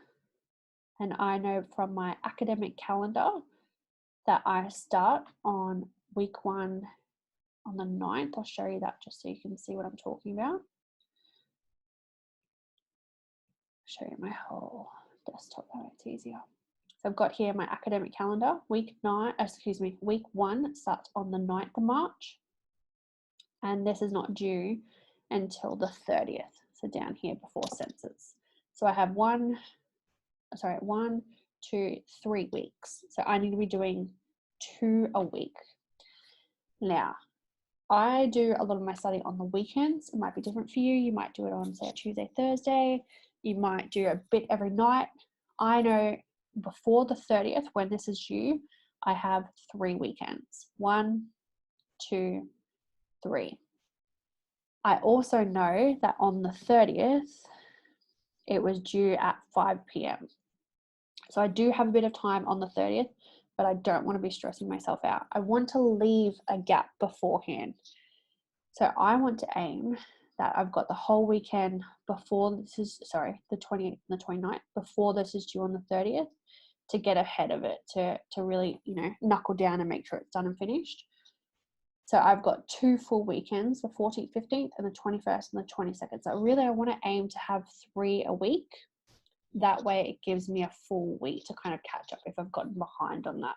And I know from my academic calendar that I start on week 1 on the 9th. I'll show you that just so you can see what I'm talking about. I'll show you my whole desktop, that way it's easier. So I've got here my academic calendar. Week 1 starts on the 9th of March. And this is not due until the 30th. So down here before census. So I have 1, 2, 3 weeks. So I need to be doing 2 a week. Now, I do a lot of my study on the weekends. It might be different for you. You might do it on, say, a Tuesday, Thursday. You might do a bit every night. I know before the 30th, when this is due, I have 3 weekends. 1, 2, 3. I also know that on the 30th, it was due at 5 p.m. So I do have a bit of time on the 30th, but I don't want to be stressing myself out. I want to leave a gap beforehand. So I want to aim that I've got the whole weekend before this is, the 28th and the 29th, before this is due on the 30th, to get ahead of it, to really, you know, knuckle down and make sure it's done and finished. So I've got 2 full weekends, the 14th, 15th, and the 21st and the 22nd. So really I want to aim to have 3 a week. That way it gives me a full week to kind of catch up if I've gotten behind on that.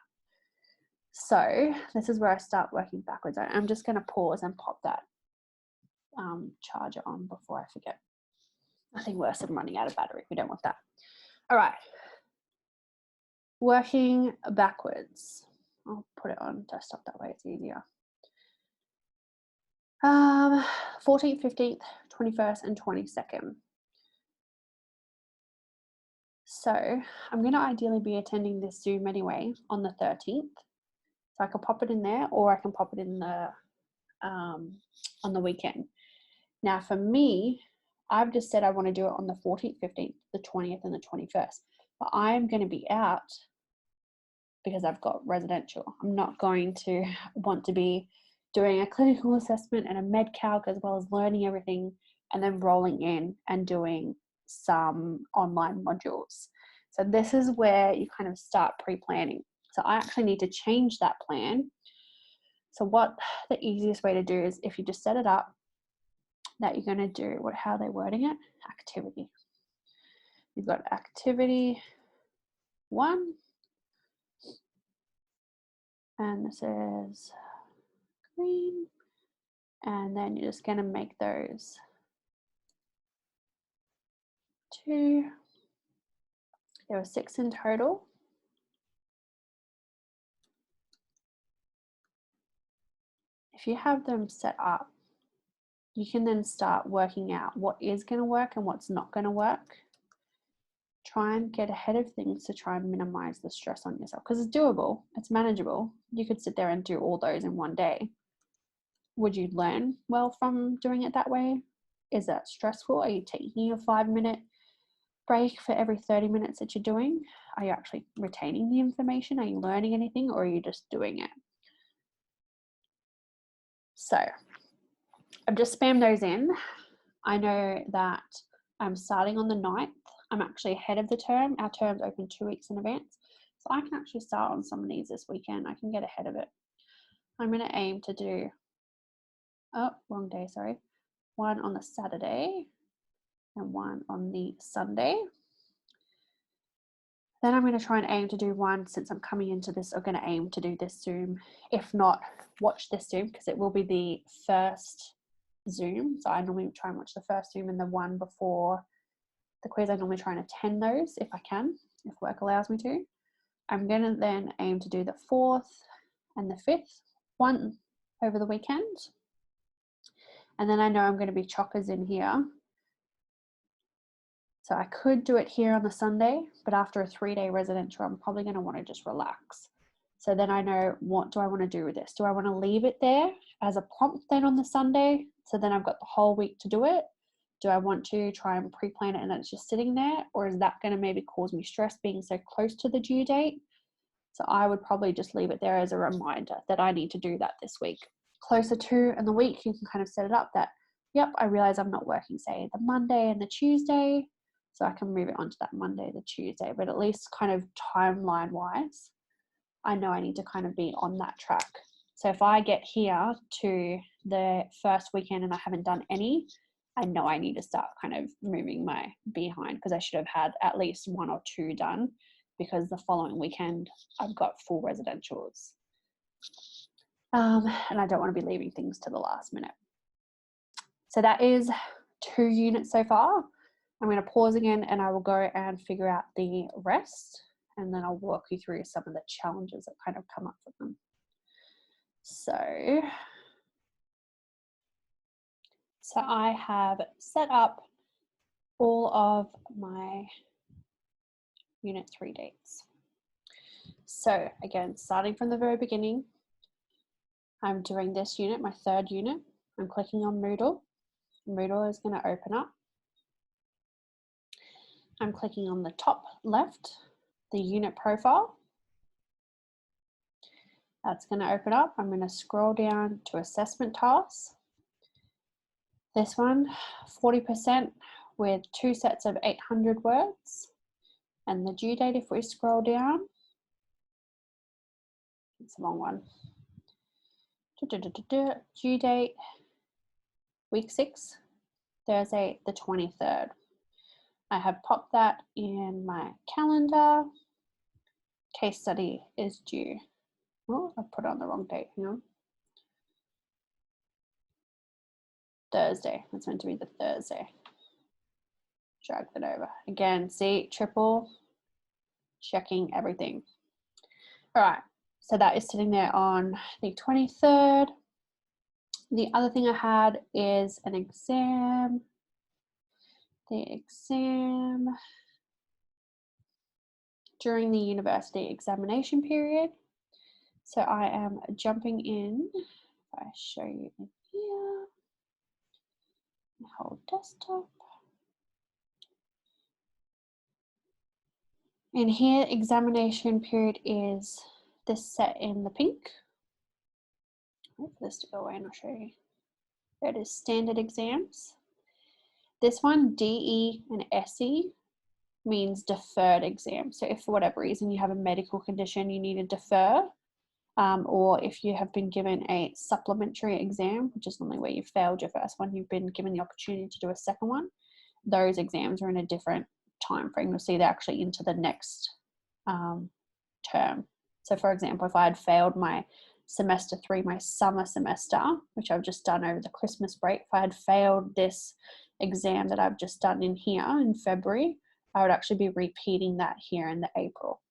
So this is where I start working backwards. I'm just going to pause and pop that charger on before I forget. Nothing worse than running out of battery. We don't want that. All right. Working backwards. I'll put it on desktop, that way it's easier. 14th, 15th, 21st, and 22nd. So I'm going to ideally be attending this Zoom anyway on the 13th. So I can pop it in there, or I can pop it in the on the weekend. Now for me, I've just said I want to do it on the 14th, 15th, the 20th, and the 21st. But I'm going to be out because I've got residential. I'm not going to want to be doing a clinical assessment and a med calc, as well as learning everything and then rolling in and doing some online modules. So this is where you kind of start pre-planning. So I actually need to change that plan. So what the easiest way to do is, if you just set it up that you're going to do, how are they wording it? Activity. You've got activity 1, and this is green, and then you're just going to make those 2. There were 6 in total. If you have them set up, you can then start working out what is going to work and what's not going to work. Try and get ahead of things to try and minimize the stress on yourself, because it's doable, it's manageable. You could sit there and do all those in one day. Would you learn well from doing it that way? Is that stressful? Are you taking a 5-minute break for every 30 minutes that you're doing? Are you actually retaining the information? Are you learning anything, or are you just doing it? So I've just spammed those in. I know that I'm starting on the 9th. I'm actually ahead of the term. Our term's open 2 weeks in advance. So I can actually start on some of these this weekend. I can get ahead of it. I'm going to aim to do, wrong day, sorry. 1 on the Saturday and 1 on the Sunday. Then I'm going to try and aim to do 1, since I'm coming into this, I'm going to aim to do this Zoom. If not, watch this Zoom, because it will be the first Zoom. So I normally try and watch the first Zoom and the one before the quiz. I normally try and attend those if I can, if work allows me to. I'm going to then aim to do the 4th and the 5th one over the weekend. And then I know I'm going to be chockers in here. So I could do it here on the Sunday, but after a 3-day residential, I'm probably going to want to just relax. So then I know, what do I want to do with this? Do I want to leave it there as a prompt then on the Sunday? So then I've got the whole week to do it. Do I want to try and pre-plan it and it's just sitting there? Or is that going to maybe cause me stress being so close to the due date? So I would probably just leave it there as a reminder that I need to do that this week. Closer to in the week, you can kind of set it up that, yep, I realize I'm not working, say, the Monday and the Tuesday. So I can move it on to that Monday, the Tuesday, but at least kind of timeline wise, I know I need to kind of be on that track. So if I get here to the first weekend and I haven't done any, I know I need to start kind of moving my behind, because I should have had at least 1 or 2 done, because the following weekend I've got full residentials. And I don't want to be leaving things to the last minute. So that is 2 units so far. I'm going to pause again and I will go and figure out the rest, and then I'll walk you through some of the challenges that kind of come up with them. So I have set up all of my Unit 3 dates. So again, starting from the very beginning, I'm doing this unit, my 3rd unit. I'm clicking on Moodle. Moodle is going to open up. I'm clicking on the top left, the unit profile. That's going to open up. I'm going to scroll down to assessment tasks. This one, 40% with 2 sets of 800 words. And the due date, if we scroll down, it's a long one. Due date, week 6, Thursday the 23rd. I have popped that in my calendar. Case study is due. Oh, I put it on the wrong date, hang on. Thursday, it's meant to be the Thursday. Drag that over. Again, see, triple checking everything. All right, so that is sitting there on the 23rd. The other thing I had is an exam. The exam during the university examination period. So I am jumping in. If I show you in here, my whole desktop. And here, examination period is this set in the pink. Wait for this to go away and I'll show you. There it is, standard exams. This one, DE and SE, means deferred exam. So if for whatever reason you have a medical condition you need to defer, or if you have been given a supplementary exam, which is normally where you failed your first one, you've been given the opportunity to do a second one, those exams are in a different time frame. You'll see they're actually into the next term. So for example, if I had failed my semester 3, my summer semester, which I've just done over the Christmas break, if I had failed this exam that I've just done in here in February, I would actually be repeating that here in the April.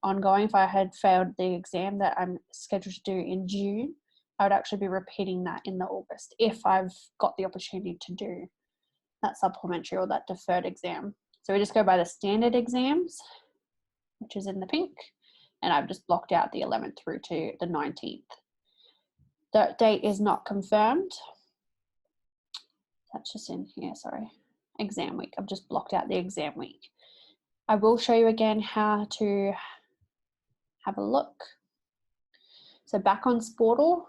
Ongoing, if I had failed the exam that I'm scheduled to do in June, I would actually be repeating that in the August if I've got the opportunity to do that supplementary or that deferred exam. So we just go by the standard exams, which is in the pink, and I've just blocked out the 11th through to the 19th. The date is not confirmed. That's just in here, sorry. Exam week. I've just blocked out the exam week. I will show you again how to have a look. So back on Sportal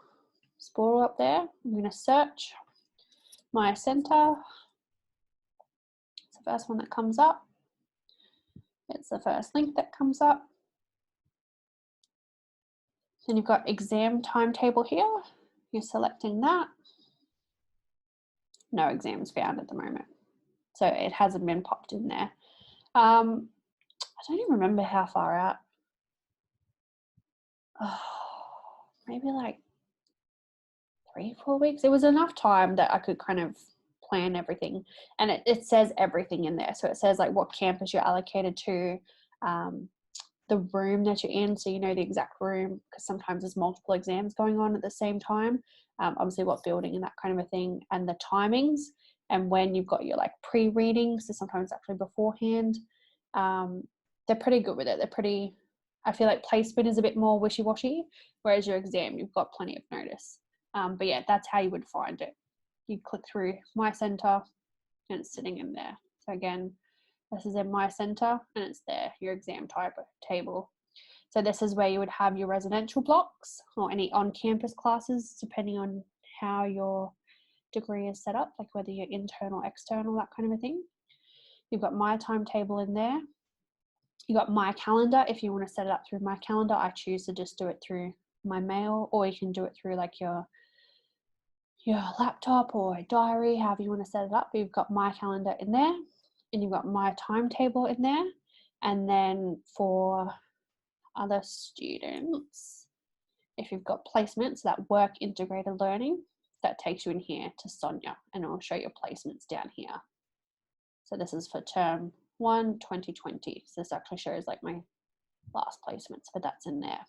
up there, I'm going to search mycentre. It's the first one that comes up. It's the first link that comes up. Then you've got exam timetable here. You're selecting that. No exams found at the moment. So it hasn't been popped in there. I don't even remember how far out. Oh, maybe like 3-4 weeks. It was enough time that I could kind of plan everything, and it says everything in there. So it says like what campus you're allocated to, the room that you're in, so you know the exact room, because sometimes there's multiple exams going on at the same time, obviously what building and that kind of a thing, and the timings, and when you've got your like pre-reading, so sometimes actually beforehand. They're pretty good with it. They're pretty, I feel like placement is a bit more wishy-washy, whereas your exam, you've got plenty of notice. But yeah, that's how you would find it. You click through mycentre and it's sitting in there. So again, this is in mycentre and it's there, your exam type table. So this is where you would have your residential blocks or any on-campus classes, depending on how your degree is set up, like whether you're internal, external, that kind of a thing. You've got my timetable in there. You got my calendar. If you want to set it up through my calendar, I choose to just do it through my mail, or you can do it through like your laptop or a diary, however you want to set it up. But you've got my calendar in there, and you've got my timetable in there. And then for other students, if you've got placements, that work integrated learning, that takes you in here to Sonia, and I'll show your placements down here. So this is for term 1, 2020. So this actually shows like my last placements, but that's in there.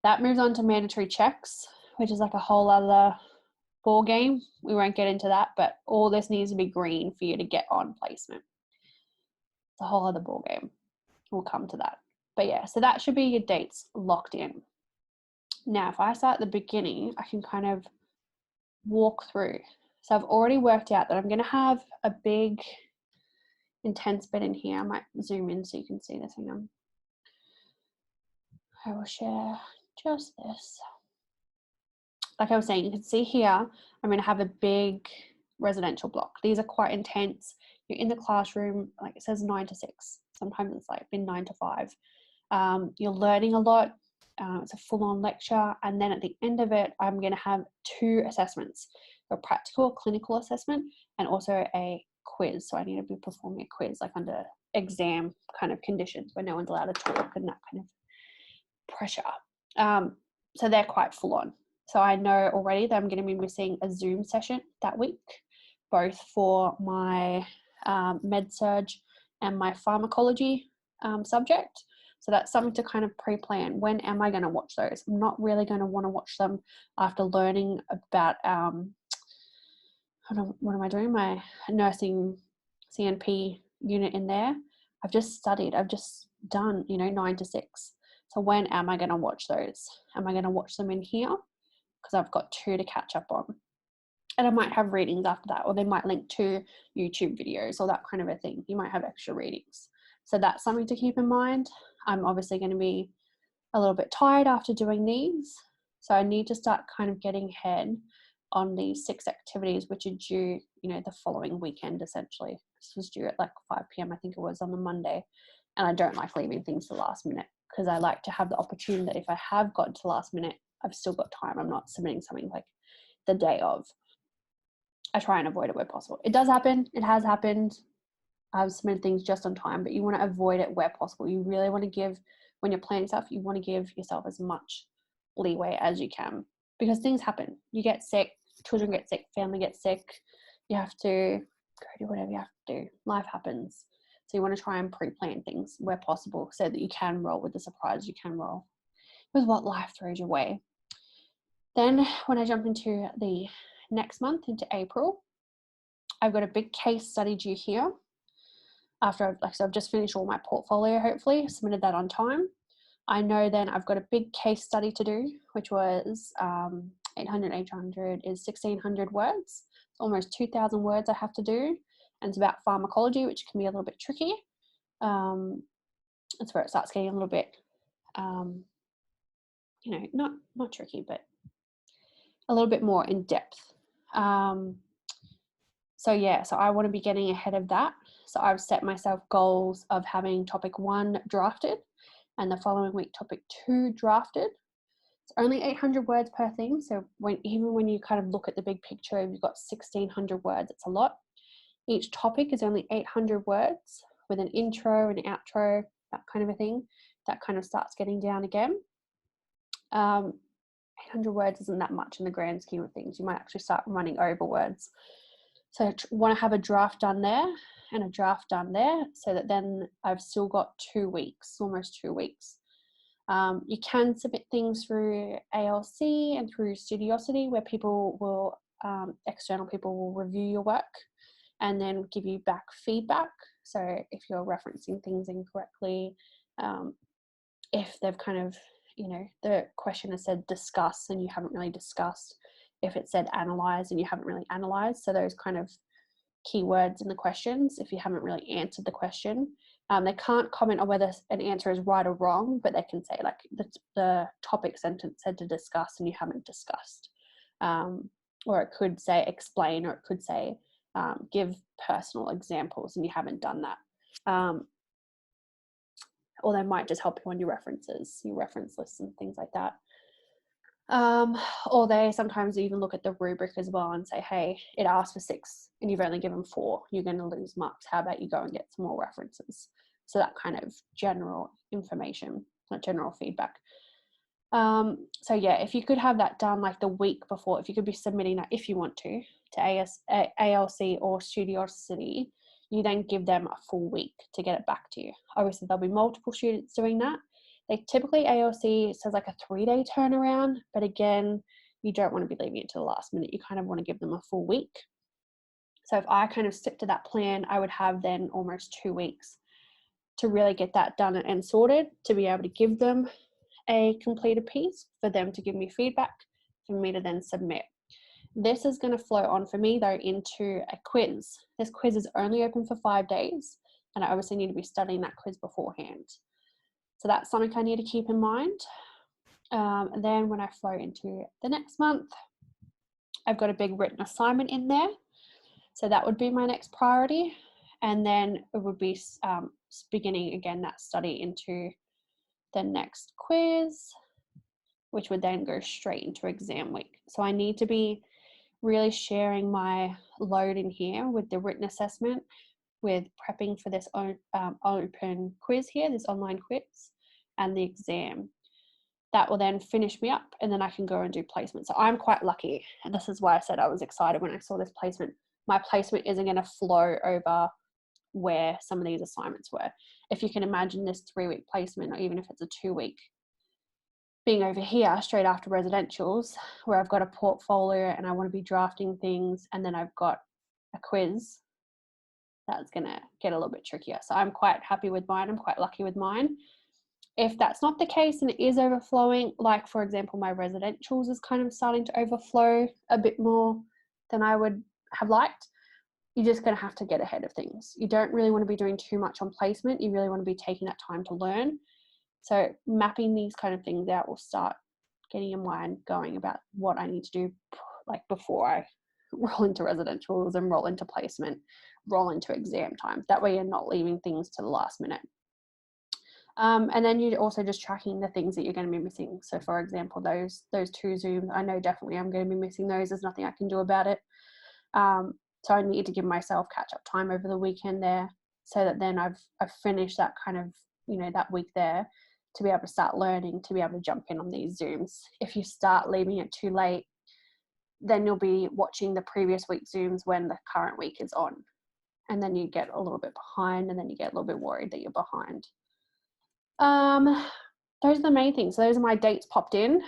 That moves on to mandatory checks, which is like a whole other ball game. We won't get into that, but all this needs to be green for you to get on placement. It's a whole other ball game. We'll come to that. But yeah, so that should be your dates locked in. Now, if I start at the beginning, I can kind of walk through. So I've already worked out that I'm going to have a big intense bit in here. I might zoom in so you can see this. Hang on. I will share just this. Like I was saying, you can see here, I'm going to have a big residential block. These are quite intense. You're in the classroom, like it says 9 to 6. Sometimes it's like been 9 to 5. You're learning a lot. It's a full-on lecture. And then at the end of it, I'm going to have 2 assessments, a practical clinical assessment and also a quiz. So I need to be performing a quiz like under exam kind of conditions where no one's allowed to talk and that kind of pressure. So they're quite full on. So I know already that I'm going to be missing a Zoom session that week, both for my med-surg and my pharmacology subject. So that's something to kind of pre-plan. When am I going to watch those? I'm not really going to want to watch them after learning about, what am I doing? My nursing CNP unit in there. I've just studied. I've just done, 9 to 6. So when am I going to watch those? Am I going to watch them in here? Because I've got 2 to catch up on. And I might have readings after that, or they might link to YouTube videos or that kind of a thing. You might have extra readings. So that's something to keep in mind. I'm obviously going to be a little bit tired after doing these. So I need to start kind of getting ahead on these 6 activities, which are due, the following weekend, essentially. This was due at like 5 p.m. I think it was on the Monday. And I don't like leaving things to the last minute, because I like to have the opportunity that if I have gotten to last minute, I've still got time. I'm not submitting something like the day of. I try and avoid it where possible. It does happen. It has happened. I've submitted things just on time, but you want to avoid it where possible. You really want to give, when you're planning stuff, you want to give yourself as much leeway as you can, because things happen. You get sick, children get sick, family gets sick. You have to go do whatever you have to do. Life happens. So you want to try and pre-plan things where possible so that you can roll with the surprise. You can roll with what life throws your way. Then when I jump into the next month, into April, I've got a big case study due here. After I've just finished all my portfolio, hopefully, submitted that on time. I know then I've got a big case study to do, which was 800 is 1,600 words. It's almost 2,000 words I have to do. And it's about pharmacology, which can be a little bit tricky. That's where it starts getting a little bit, not tricky, but a little bit more in depth. So I want to be getting ahead of that. So I've set myself goals of having topic 1 drafted and the following week topic 2 drafted. It's only 800 words per thing. So even when you kind of look at the big picture, you've got 1,600 words, it's a lot. Each topic is only 800 words with an intro and an outro, that kind of a thing. That kind of starts getting down again. 800 words isn't that much in the grand scheme of things. You might actually start running over words. So want to have a draft done there and a draft done there, so that then I've still got 2 weeks, almost 2 weeks. You can submit things through ALC and through Studiosity, where people will, external people will review your work and then give you back feedback. So if you're referencing things incorrectly, if they've kind of, the question has said discuss and you haven't really discussed, if it said analyze and you haven't really analyzed, so those kind of keywords in the questions, if you haven't really answered the question. They can't comment on whether an answer is right or wrong, but they can say like the topic sentence said to discuss and you haven't discussed. Or it could say explain, or it could say give personal examples and you haven't done that. Or they might just help you on your references, your reference lists and things like that. Or they sometimes even look at the rubric as well and say, hey, it asked for 6 and you've only given 4, you're going to lose marks. How about you go and get some more references? So that kind of general information, like general feedback. So yeah, if you could have that done like the week before, if you could be submitting that, if you want to ALC or Studiosity, you then give them a full week to get it back to you. Obviously there'll be multiple students doing that. They typically, ALC says like a 3-day turnaround, but again, you don't want to be leaving it to the last minute. You kind of want to give them a full week. So if I kind of stick to that plan, I would have then almost 2 weeks to really get that done and sorted, to be able to give them a completed piece, for them to give me feedback, for me to then submit. This is going to flow on for me though into a quiz. This quiz is only open for 5 days, and I obviously need to be studying that quiz beforehand. So that's something I need to keep in mind. And then when I flow into the next month, I've got a big written assignment in there. So that would be my next priority. And then it would be beginning again that study into the next quiz, which would then go straight into exam week. So I need to be really sharing my load in here with the written assessment, with prepping for this open quiz here, this online quiz, and the exam. That will then finish me up, and then I can go and do placement. So I'm quite lucky, and this is why I said I was excited when I saw this placement. My placement isn't going to flow over where some of these assignments were. If you can imagine this 3-week placement, or even if it's a 2-week, being over here straight after residentials, where I've got a portfolio and I want to be drafting things, and then I've got a quiz, that's going to get a little bit trickier. So I'm quite happy with mine. I'm quite lucky with mine. If that's not the case and it is overflowing, like for example, my residentials is kind of starting to overflow a bit more than I would have liked, you're just going to have to get ahead of things. You don't really want to be doing too much on placement. You really want to be taking that time to learn. So mapping these kind of things out will start getting your mind going about what I need to do, like before I roll into residentials and roll into placement, roll into exam time. That way you're not leaving things to the last minute. And then you're also just tracking the things that you're going to be missing. So for example, those 2 Zooms, I know definitely I'm going to be missing those. There's nothing I can do about it. So I need to give myself catch up time over the weekend there, so that then I've finished that kind of, that week there, to be able to start learning, to be able to jump in on these Zooms. If you start leaving it too late, then you'll be watching the previous week's Zooms when the current week is on. And then you get a little bit behind, and then you get a little bit worried that you're behind. Those are the main things. So those are my dates popped in.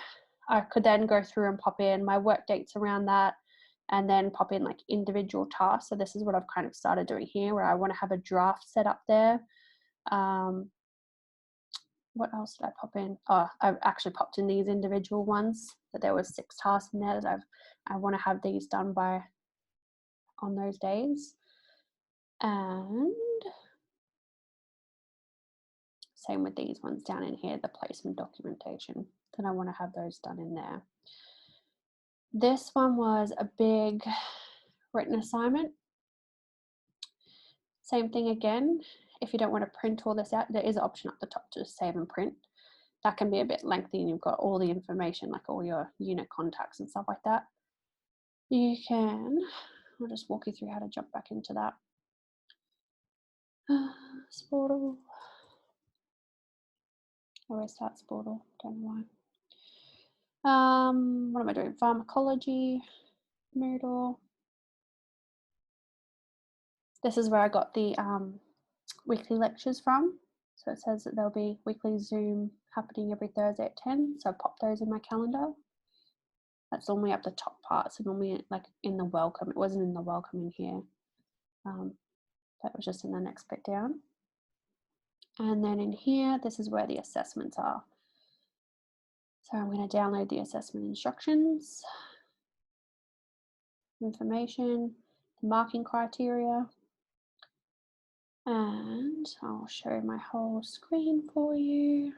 I could then go through and pop in my work dates around that, and then pop in like individual tasks. So this is what I've kind of started doing here, where I want to have a draft set up there. What else did I pop in? Oh, I've actually popped in these individual ones, that there was 6 tasks in there that I want to have these done by on those days. And same with these ones down in here, the placement documentation. Then I want to have those done in there. This one was a big written assignment. Same thing again. If you don't want to print all this out, there is an option up the top to just save and print. That can be a bit lengthy, and you've got all the information, like all your unit contacts and stuff like that. You can, I'll just walk you through how to jump back into that. Sportal. I always start Sportal, don't know why. What am I doing? Pharmacology, moodle. This is where I got the weekly lectures from. So it says that there'll be weekly Zoom happening every Thursday at 10. So I pop those in my calendar. That's normally up the top part. So normally like in the welcome, it wasn't in the welcome in here. That was just in the next bit down. And then in here, this is where the assessments are. So I'm going to download the assessment instructions, information, the marking criteria, and I'll show my whole screen for you.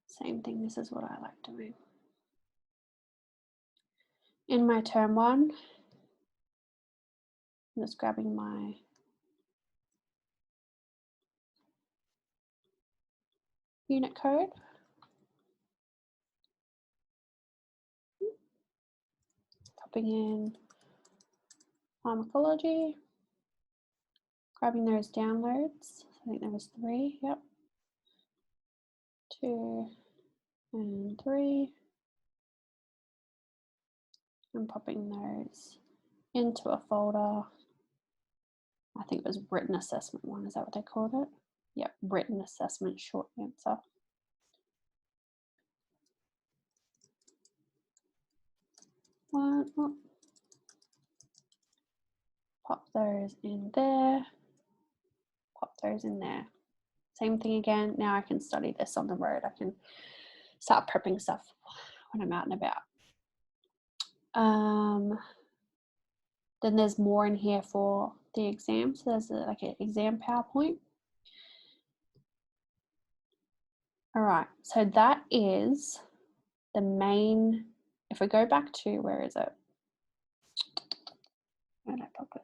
Same thing, this is what I like doing. In my term 1, I'm just grabbing my unit code. Popping in pharmacology, grabbing those downloads. I think there was 3, yep. 2 and 3. I'm popping those into a folder. I think it was written assessment 1, is that what they called it? Yep, written assessment short answer. Pop those in there, pop those in there. Same thing again, now I can study this on the road. I can start prepping stuff when I'm out and about. Then there's more in here for the exam. So there's like an exam PowerPoint. All right, so that is the main, if we go back to, where is it? Where did I pop it?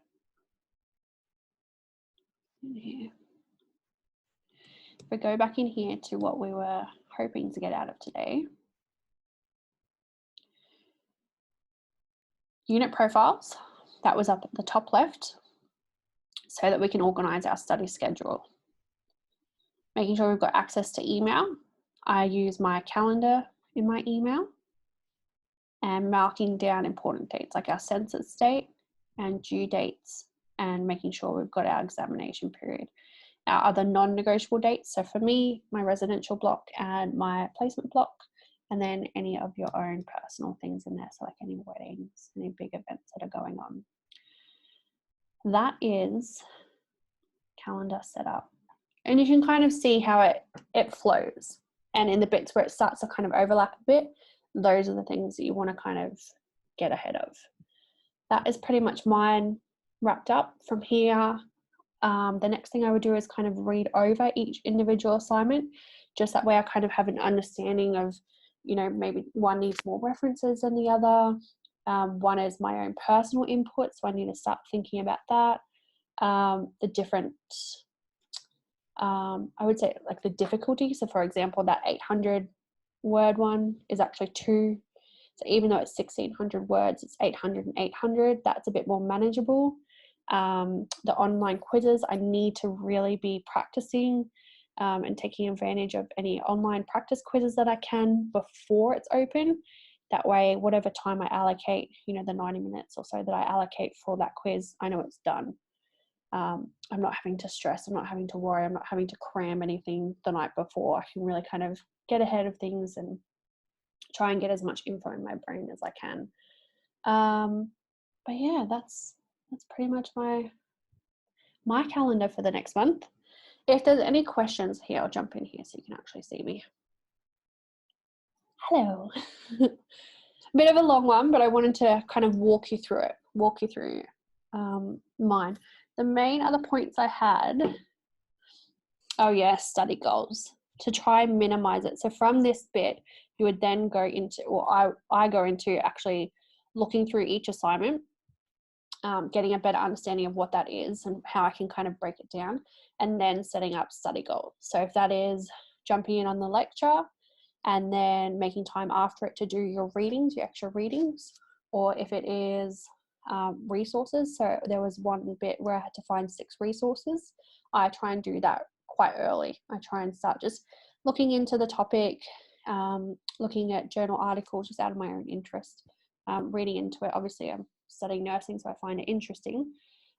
In here. If we go back in here to what we were hoping to get out of today. Unit profiles, that was up at the top left, so that we can organize our study schedule. Making sure we've got access to email. I use my calendar in my email and marking down important dates like our census date and due dates, and making sure we've got our examination period. Our other non-negotiable dates, so for me, my residential block and my placement block, and then any of your own personal things in there, so like any weddings, any big events that are going on. That is calendar setup. And you can kind of see how it flows. And in the bits where it starts to kind of overlap a bit, those are the things that you want to kind of get ahead of. That is pretty much mine wrapped up. From here, the next thing I would do is kind of read over each individual assignment. Just that way I kind of have an understanding of, you know, maybe one needs more references than the other. One is my own personal input, so I need to start thinking about that. The different, I would say like the difficulty. So for example, that 800 word one is actually 2. So even though it's 1600 words, it's 800 and 800. That's a bit more manageable. The online quizzes, I need to really be practicing and taking advantage of any online practice quizzes that I can before it's open. That way, whatever time I allocate, you know, the 90 minutes or so that I allocate for that quiz, I know it's done. I'm not having to stress, I'm not having to worry, I'm not having to cram anything the night before. I can really kind of get ahead of things and try and get as much info in my brain as I can. But yeah, that's pretty much my calendar for the next month. If there's any questions here, I'll jump in here so you can actually see me. Hello. A bit of a long one, but I wanted to kind of walk you through mine. The main other points I had, oh yeah, study goals, to try and minimize it. So from this bit, you would then go into, or I go into actually looking through each assignment, getting a better understanding of what that is and how I can kind of break it down, and then setting up study goals. So if that is jumping in on the lecture and then making time after it to do your readings, your extra readings, or if it is resources. So there was one bit where I had to find 6 resources. I try and do that quite early. I try and start just looking into the topic, looking at journal articles just out of my own interest, reading into it. Obviously, I'm studying nursing, so I find it interesting.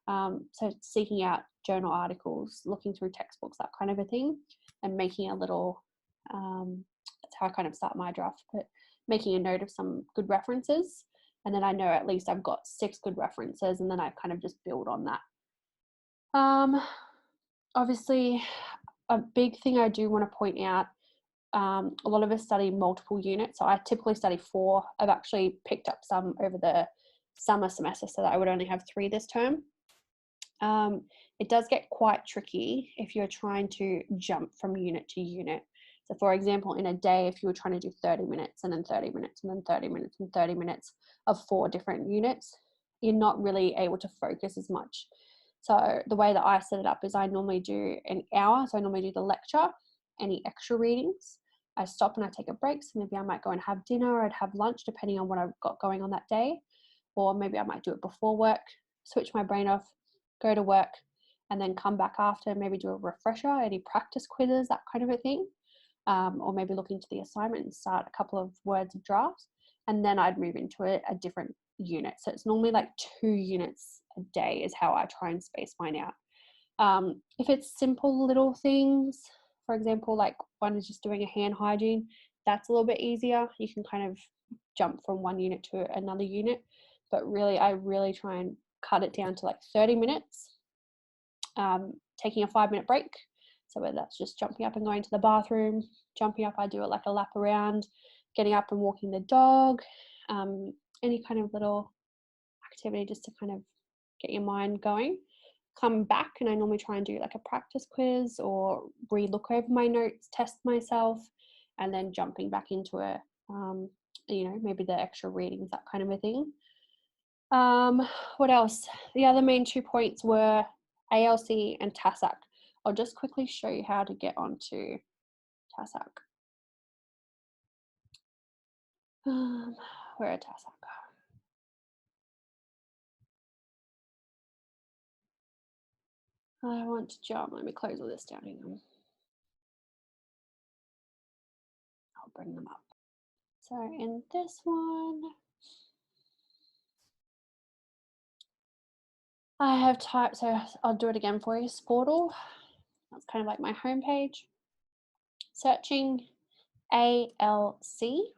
So seeking out journal articles, looking through textbooks, that kind of a thing, and making a little, that's how I kind of start my draft, but making a note of some good references. And then I know at least I've got 6 good references, and then I kind of just build on that. Obviously, a big thing I do want to point out, a lot of us study multiple units. So I typically study 4. I've actually picked up some over the summer semester so that I would only have 3 this term. It does get quite tricky if you're trying to jump from unit to unit. So for example, in a day, if you were trying to do 30 minutes and then 30 minutes and then 30 minutes and 30 minutes of 4 different units, you're not really able to focus as much. So the way that I set it up is I normally do an hour. So I normally do the lecture, any extra readings. I stop and I take a break. So maybe I might go and have dinner or I'd have lunch depending on what I've got going on that day. Or maybe I might do it before work, switch my brain off, go to work, and then come back after, maybe do a refresher, any practice quizzes, that kind of a thing. Or maybe look into the assignment and start a couple of words of drafts. And then I'd move into a different unit. So it's normally like 2 units a day is how I try and space mine out. If it's simple little things, for example, like one is just doing a hand hygiene, that's a little bit easier. You can kind of jump from one unit to another unit. But really, I really try and cut it down to like 30 minutes, taking a 5-minute break. So whether that's just jumping up and going to the bathroom, jumping up, I do it like a lap around, getting up and walking the dog, any kind of little activity just to kind of get your mind going. Come back and I normally try and do like a practice quiz or re-look over my notes, test myself, and then jumping back into it, maybe the extra readings, that kind of a thing. What else? The other main 2 points were ALC and TASAC. I'll just quickly show you how to get onto TASAC. Where are TASAC? I want to jump. Let me close all this down. Hang on. I'll bring them up. So in this one, I have typed, so I'll do it again for you. Sportal. That's kind of like my homepage. Searching ALC.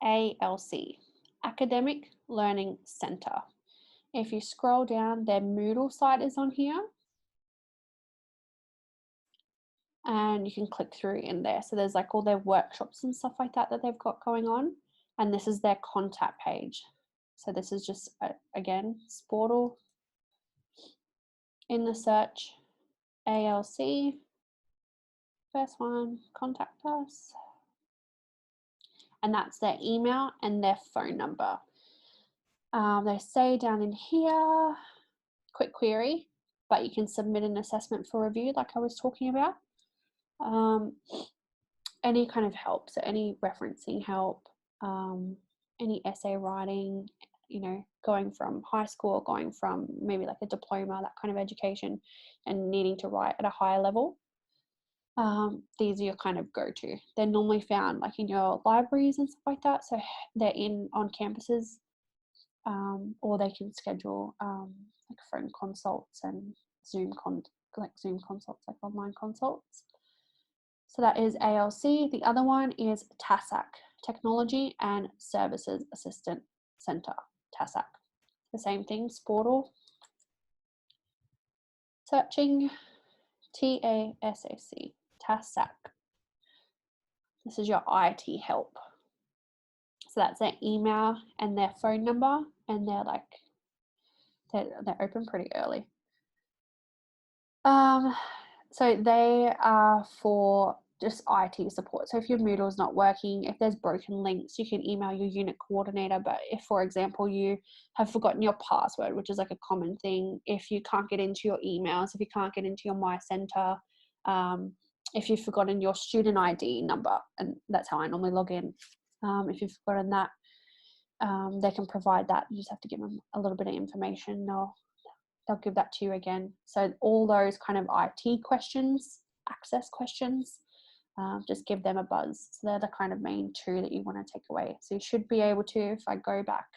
ALC, Academic Learning Centre. If you scroll down, their Moodle site is on here. And you can click through in there. So there's like all their workshops and stuff like that they've got going on. And this is their contact page. So this is just, again, Sportal. In the search, ALC, first one, contact us. And that's their email and their phone number. They say down in here, quick query, but you can submit an assessment for review like I was talking about. Any kind of help, so any referencing help, any essay writing, going from high school, going from maybe like a diploma, that kind of education, and needing to write at a higher level. These are your kind of go-to. They're normally found like in your libraries and stuff like that, so they're on campuses, or they can schedule like phone consults and Zoom consults, like online consults. So that is ALC. The other one is TASAC, Technology and Services Assistant Centre, TASAC. The same thing, Sportal. Searching TASAC, TASAC. This is your IT help. So that's their email and their phone number, and they're open pretty early. So they are for just IT support. So if your Moodle is not working, if there's broken links, you can email your unit coordinator. But if, for example, you have forgotten your password, which is like a common thing, if you can't get into your emails, if you can't get into your mycentre, if you've forgotten your student ID number, and that's how I normally log in. If you've forgotten that, they can provide that. You just have to give them a little bit of information. They'll they'll give that to you again. So all those kind of IT questions, access questions, just give them a buzz. So they're the kind of main two that you want to take away. So you should be able to, if I go back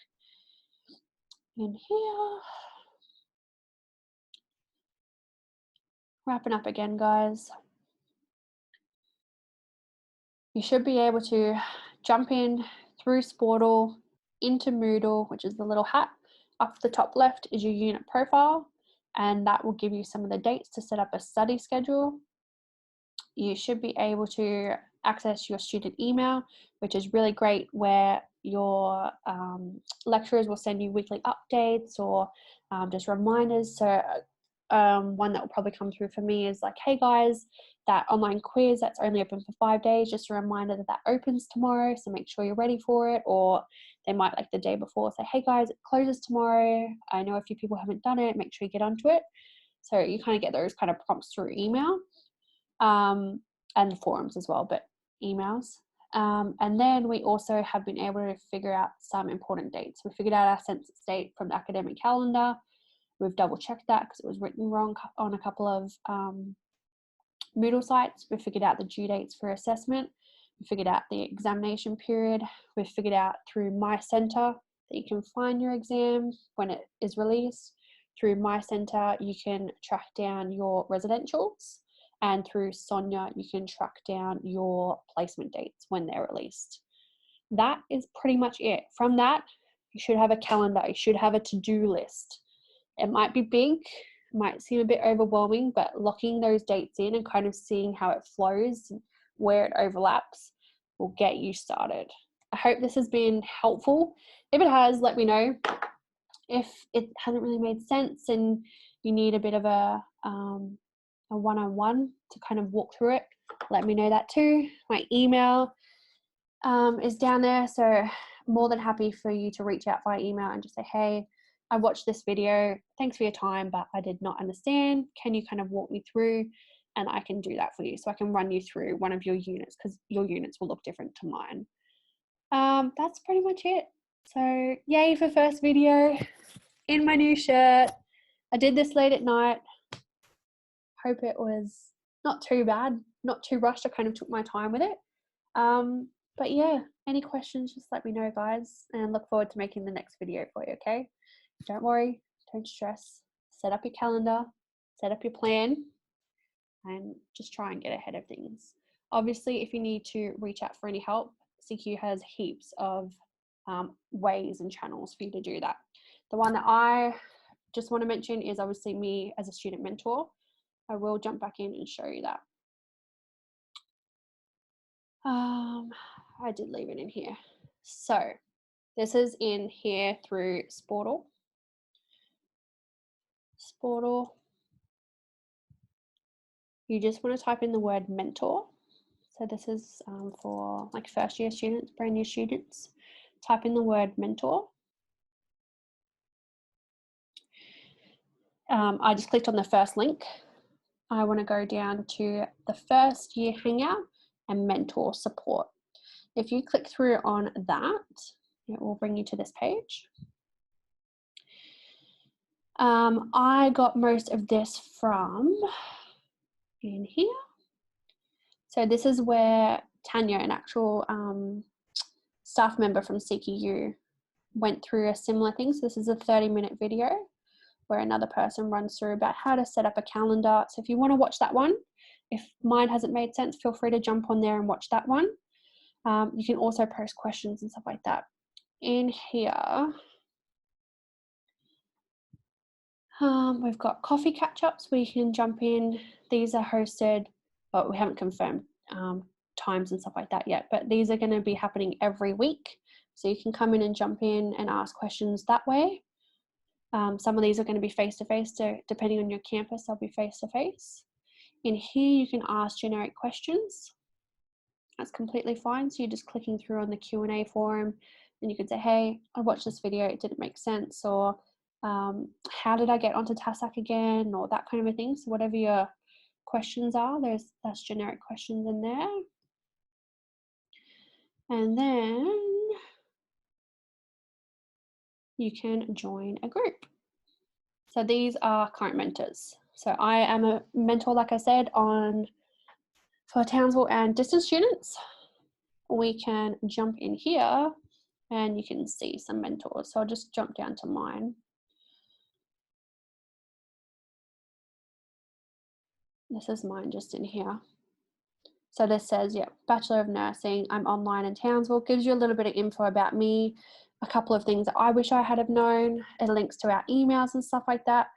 in here, wrapping up again, guys. You should be able to jump in through Sportal into Moodle, which is the little hat. Up the top left is your unit profile, and that will give you some of the dates to set up a study schedule. You should be able to access your student email, which is really great, where your lecturers will send you weekly updates or just reminders. So one that will probably come through for me is like, hey guys, that online quiz that's only open for 5 days, just a reminder that that opens tomorrow, so make sure you're ready for it. Or they might, like the day before, say, hey guys, it closes tomorrow, I know a few people haven't done it, make sure you get onto it. So you kind of get those kind of prompts through email, and forums as well, but emails. And then we also have been able to figure out some important dates. We figured out our census date from the academic calendar. We've double checked that because it was written wrong on a couple of Moodle sites. We figured out the due dates for assessment. We figured out the examination period. We figured out through mycentre that you can find your exam when it is released. Through mycentre, you can track down your residentials. And through Sonia, you can track down your placement dates when they're released. That is pretty much it. From that, you should have a calendar. You should have a to-do list. It might be big, might seem a bit overwhelming, but locking those dates in and kind of seeing how it flows, where it overlaps, will get you started. I hope this has been helpful. If it has, let me know. If it hasn't really made sense and you need a bit of a one-on-one to kind of walk through it, let me know that too. My email is down there, so more than happy for you to reach out via email and just say, hey, I watched this video, thanks for your time, but I did not understand, can you kind of walk me through? And I can do that for you, so I can run you through one of your units, because your units will look different to mine. That's pretty much it. So yay for first video in my new shirt. I did this late at night. Hope it was not too bad, not too rushed. I kind of took my time with it. But yeah, any questions, just let me know, guys, and look forward to making the next video for you, okay? Don't worry, don't stress. Set up your calendar, set up your plan, and just try and get ahead of things. Obviously, if you need to reach out for any help, CQ has heaps of ways and channels for you to do that. The one that I just want to mention is obviously me as a student mentor. I will jump back in and show you that. I did leave it in here. So this is in here through Sportal. You just want to type in the word mentor. So this is for like first year students, brand new students. Type in the word mentor. I just clicked on the first link. I want to go down to the First Year Hangout and Mentor Support. If you click through on that, it will bring you to this page. I got most of this from in here. So this is where Tanya, an actual staff member from CQU, went through a similar thing. So this is a 30-minute video where another person runs through about how to set up a calendar. So if you want to watch that one, if mine hasn't made sense, feel free to jump on there and watch that one. You can also post questions and stuff like that. In here, we've got coffee catch-ups where you can jump in. These are hosted, but we haven't confirmed times and stuff like that yet, but these are going to be happening every week. So you can come in and jump in and ask questions that way. Some of these are going to be face-to-face, so depending on your campus, they'll be face-to-face. In here, you can ask generic questions. That's completely fine. So you're just clicking through on the Q&A forum and you could say, hey, I watched this video, it didn't make sense, or how did I get onto TASAC again, or that kind of a thing. So whatever your questions are, that's generic questions in there. And then you can join a group. So these are current mentors. So I am a mentor, like I said, for Townsville and distance students. We can jump in here and you can see some mentors. So I'll just jump down to mine. This is mine just in here. So this says, yeah, Bachelor of Nursing. I'm online in Townsville. Gives you a little bit of info about me, a couple of things that I wish I had have known. It links to our emails and stuff like that.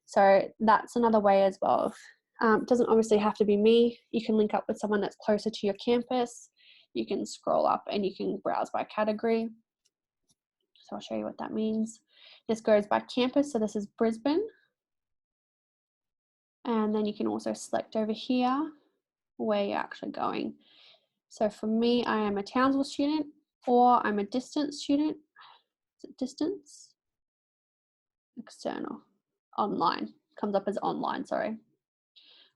So that's another way as well. It doesn't obviously have to be me. You can link up with someone that's closer to your campus. You can scroll up and you can browse by category. So I'll show you what that means. This goes by campus. So this is Brisbane. And then you can also select over here where you're actually going. So for me, I am a Townsville student or I'm a distance student. Is it distance? External. Online. Comes up as online, sorry.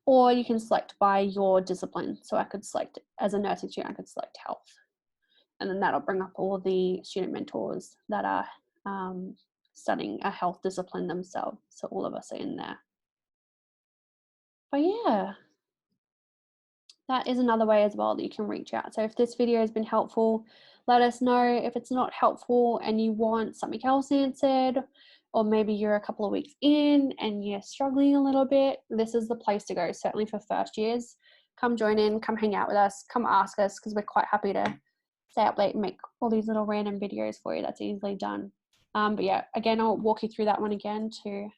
Or you can select by your discipline. So I could select, as a nursing student, I could select health. And then that'll bring up all the student mentors that are studying a health discipline themselves. So all of us are in there. But yeah, that is another way as well that you can reach out. So if this video has been helpful, let us know. If it's not helpful and you want something else answered, or maybe you're a couple of weeks in and you're struggling a little bit, this is the place to go, certainly for first years. Come join in, come hang out with us, come ask us, because we're quite happy to stay up late and make all these little random videos for you. That's easily done. But yeah, again, I'll walk you through that one again to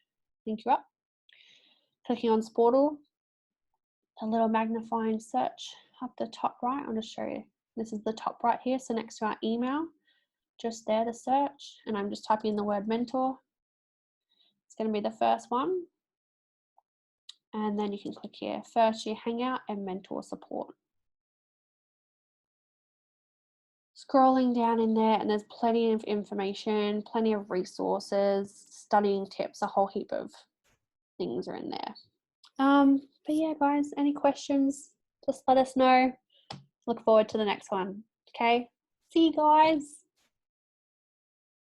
link you up. Clicking on Sportal, a little magnifying search up the top right. I'll just show you. This is the top right here, so next to our email, just there to search, and I'm just typing in the word mentor. It's going to be the first one, and then you can click here, First Year Hangout and Mentor Support. Scrolling down in there, and there's plenty of information, plenty of resources, studying tips, a whole heap of things are in there. But yeah, guys, any questions, just let us know. Look forward to the next one. Okay, see you guys.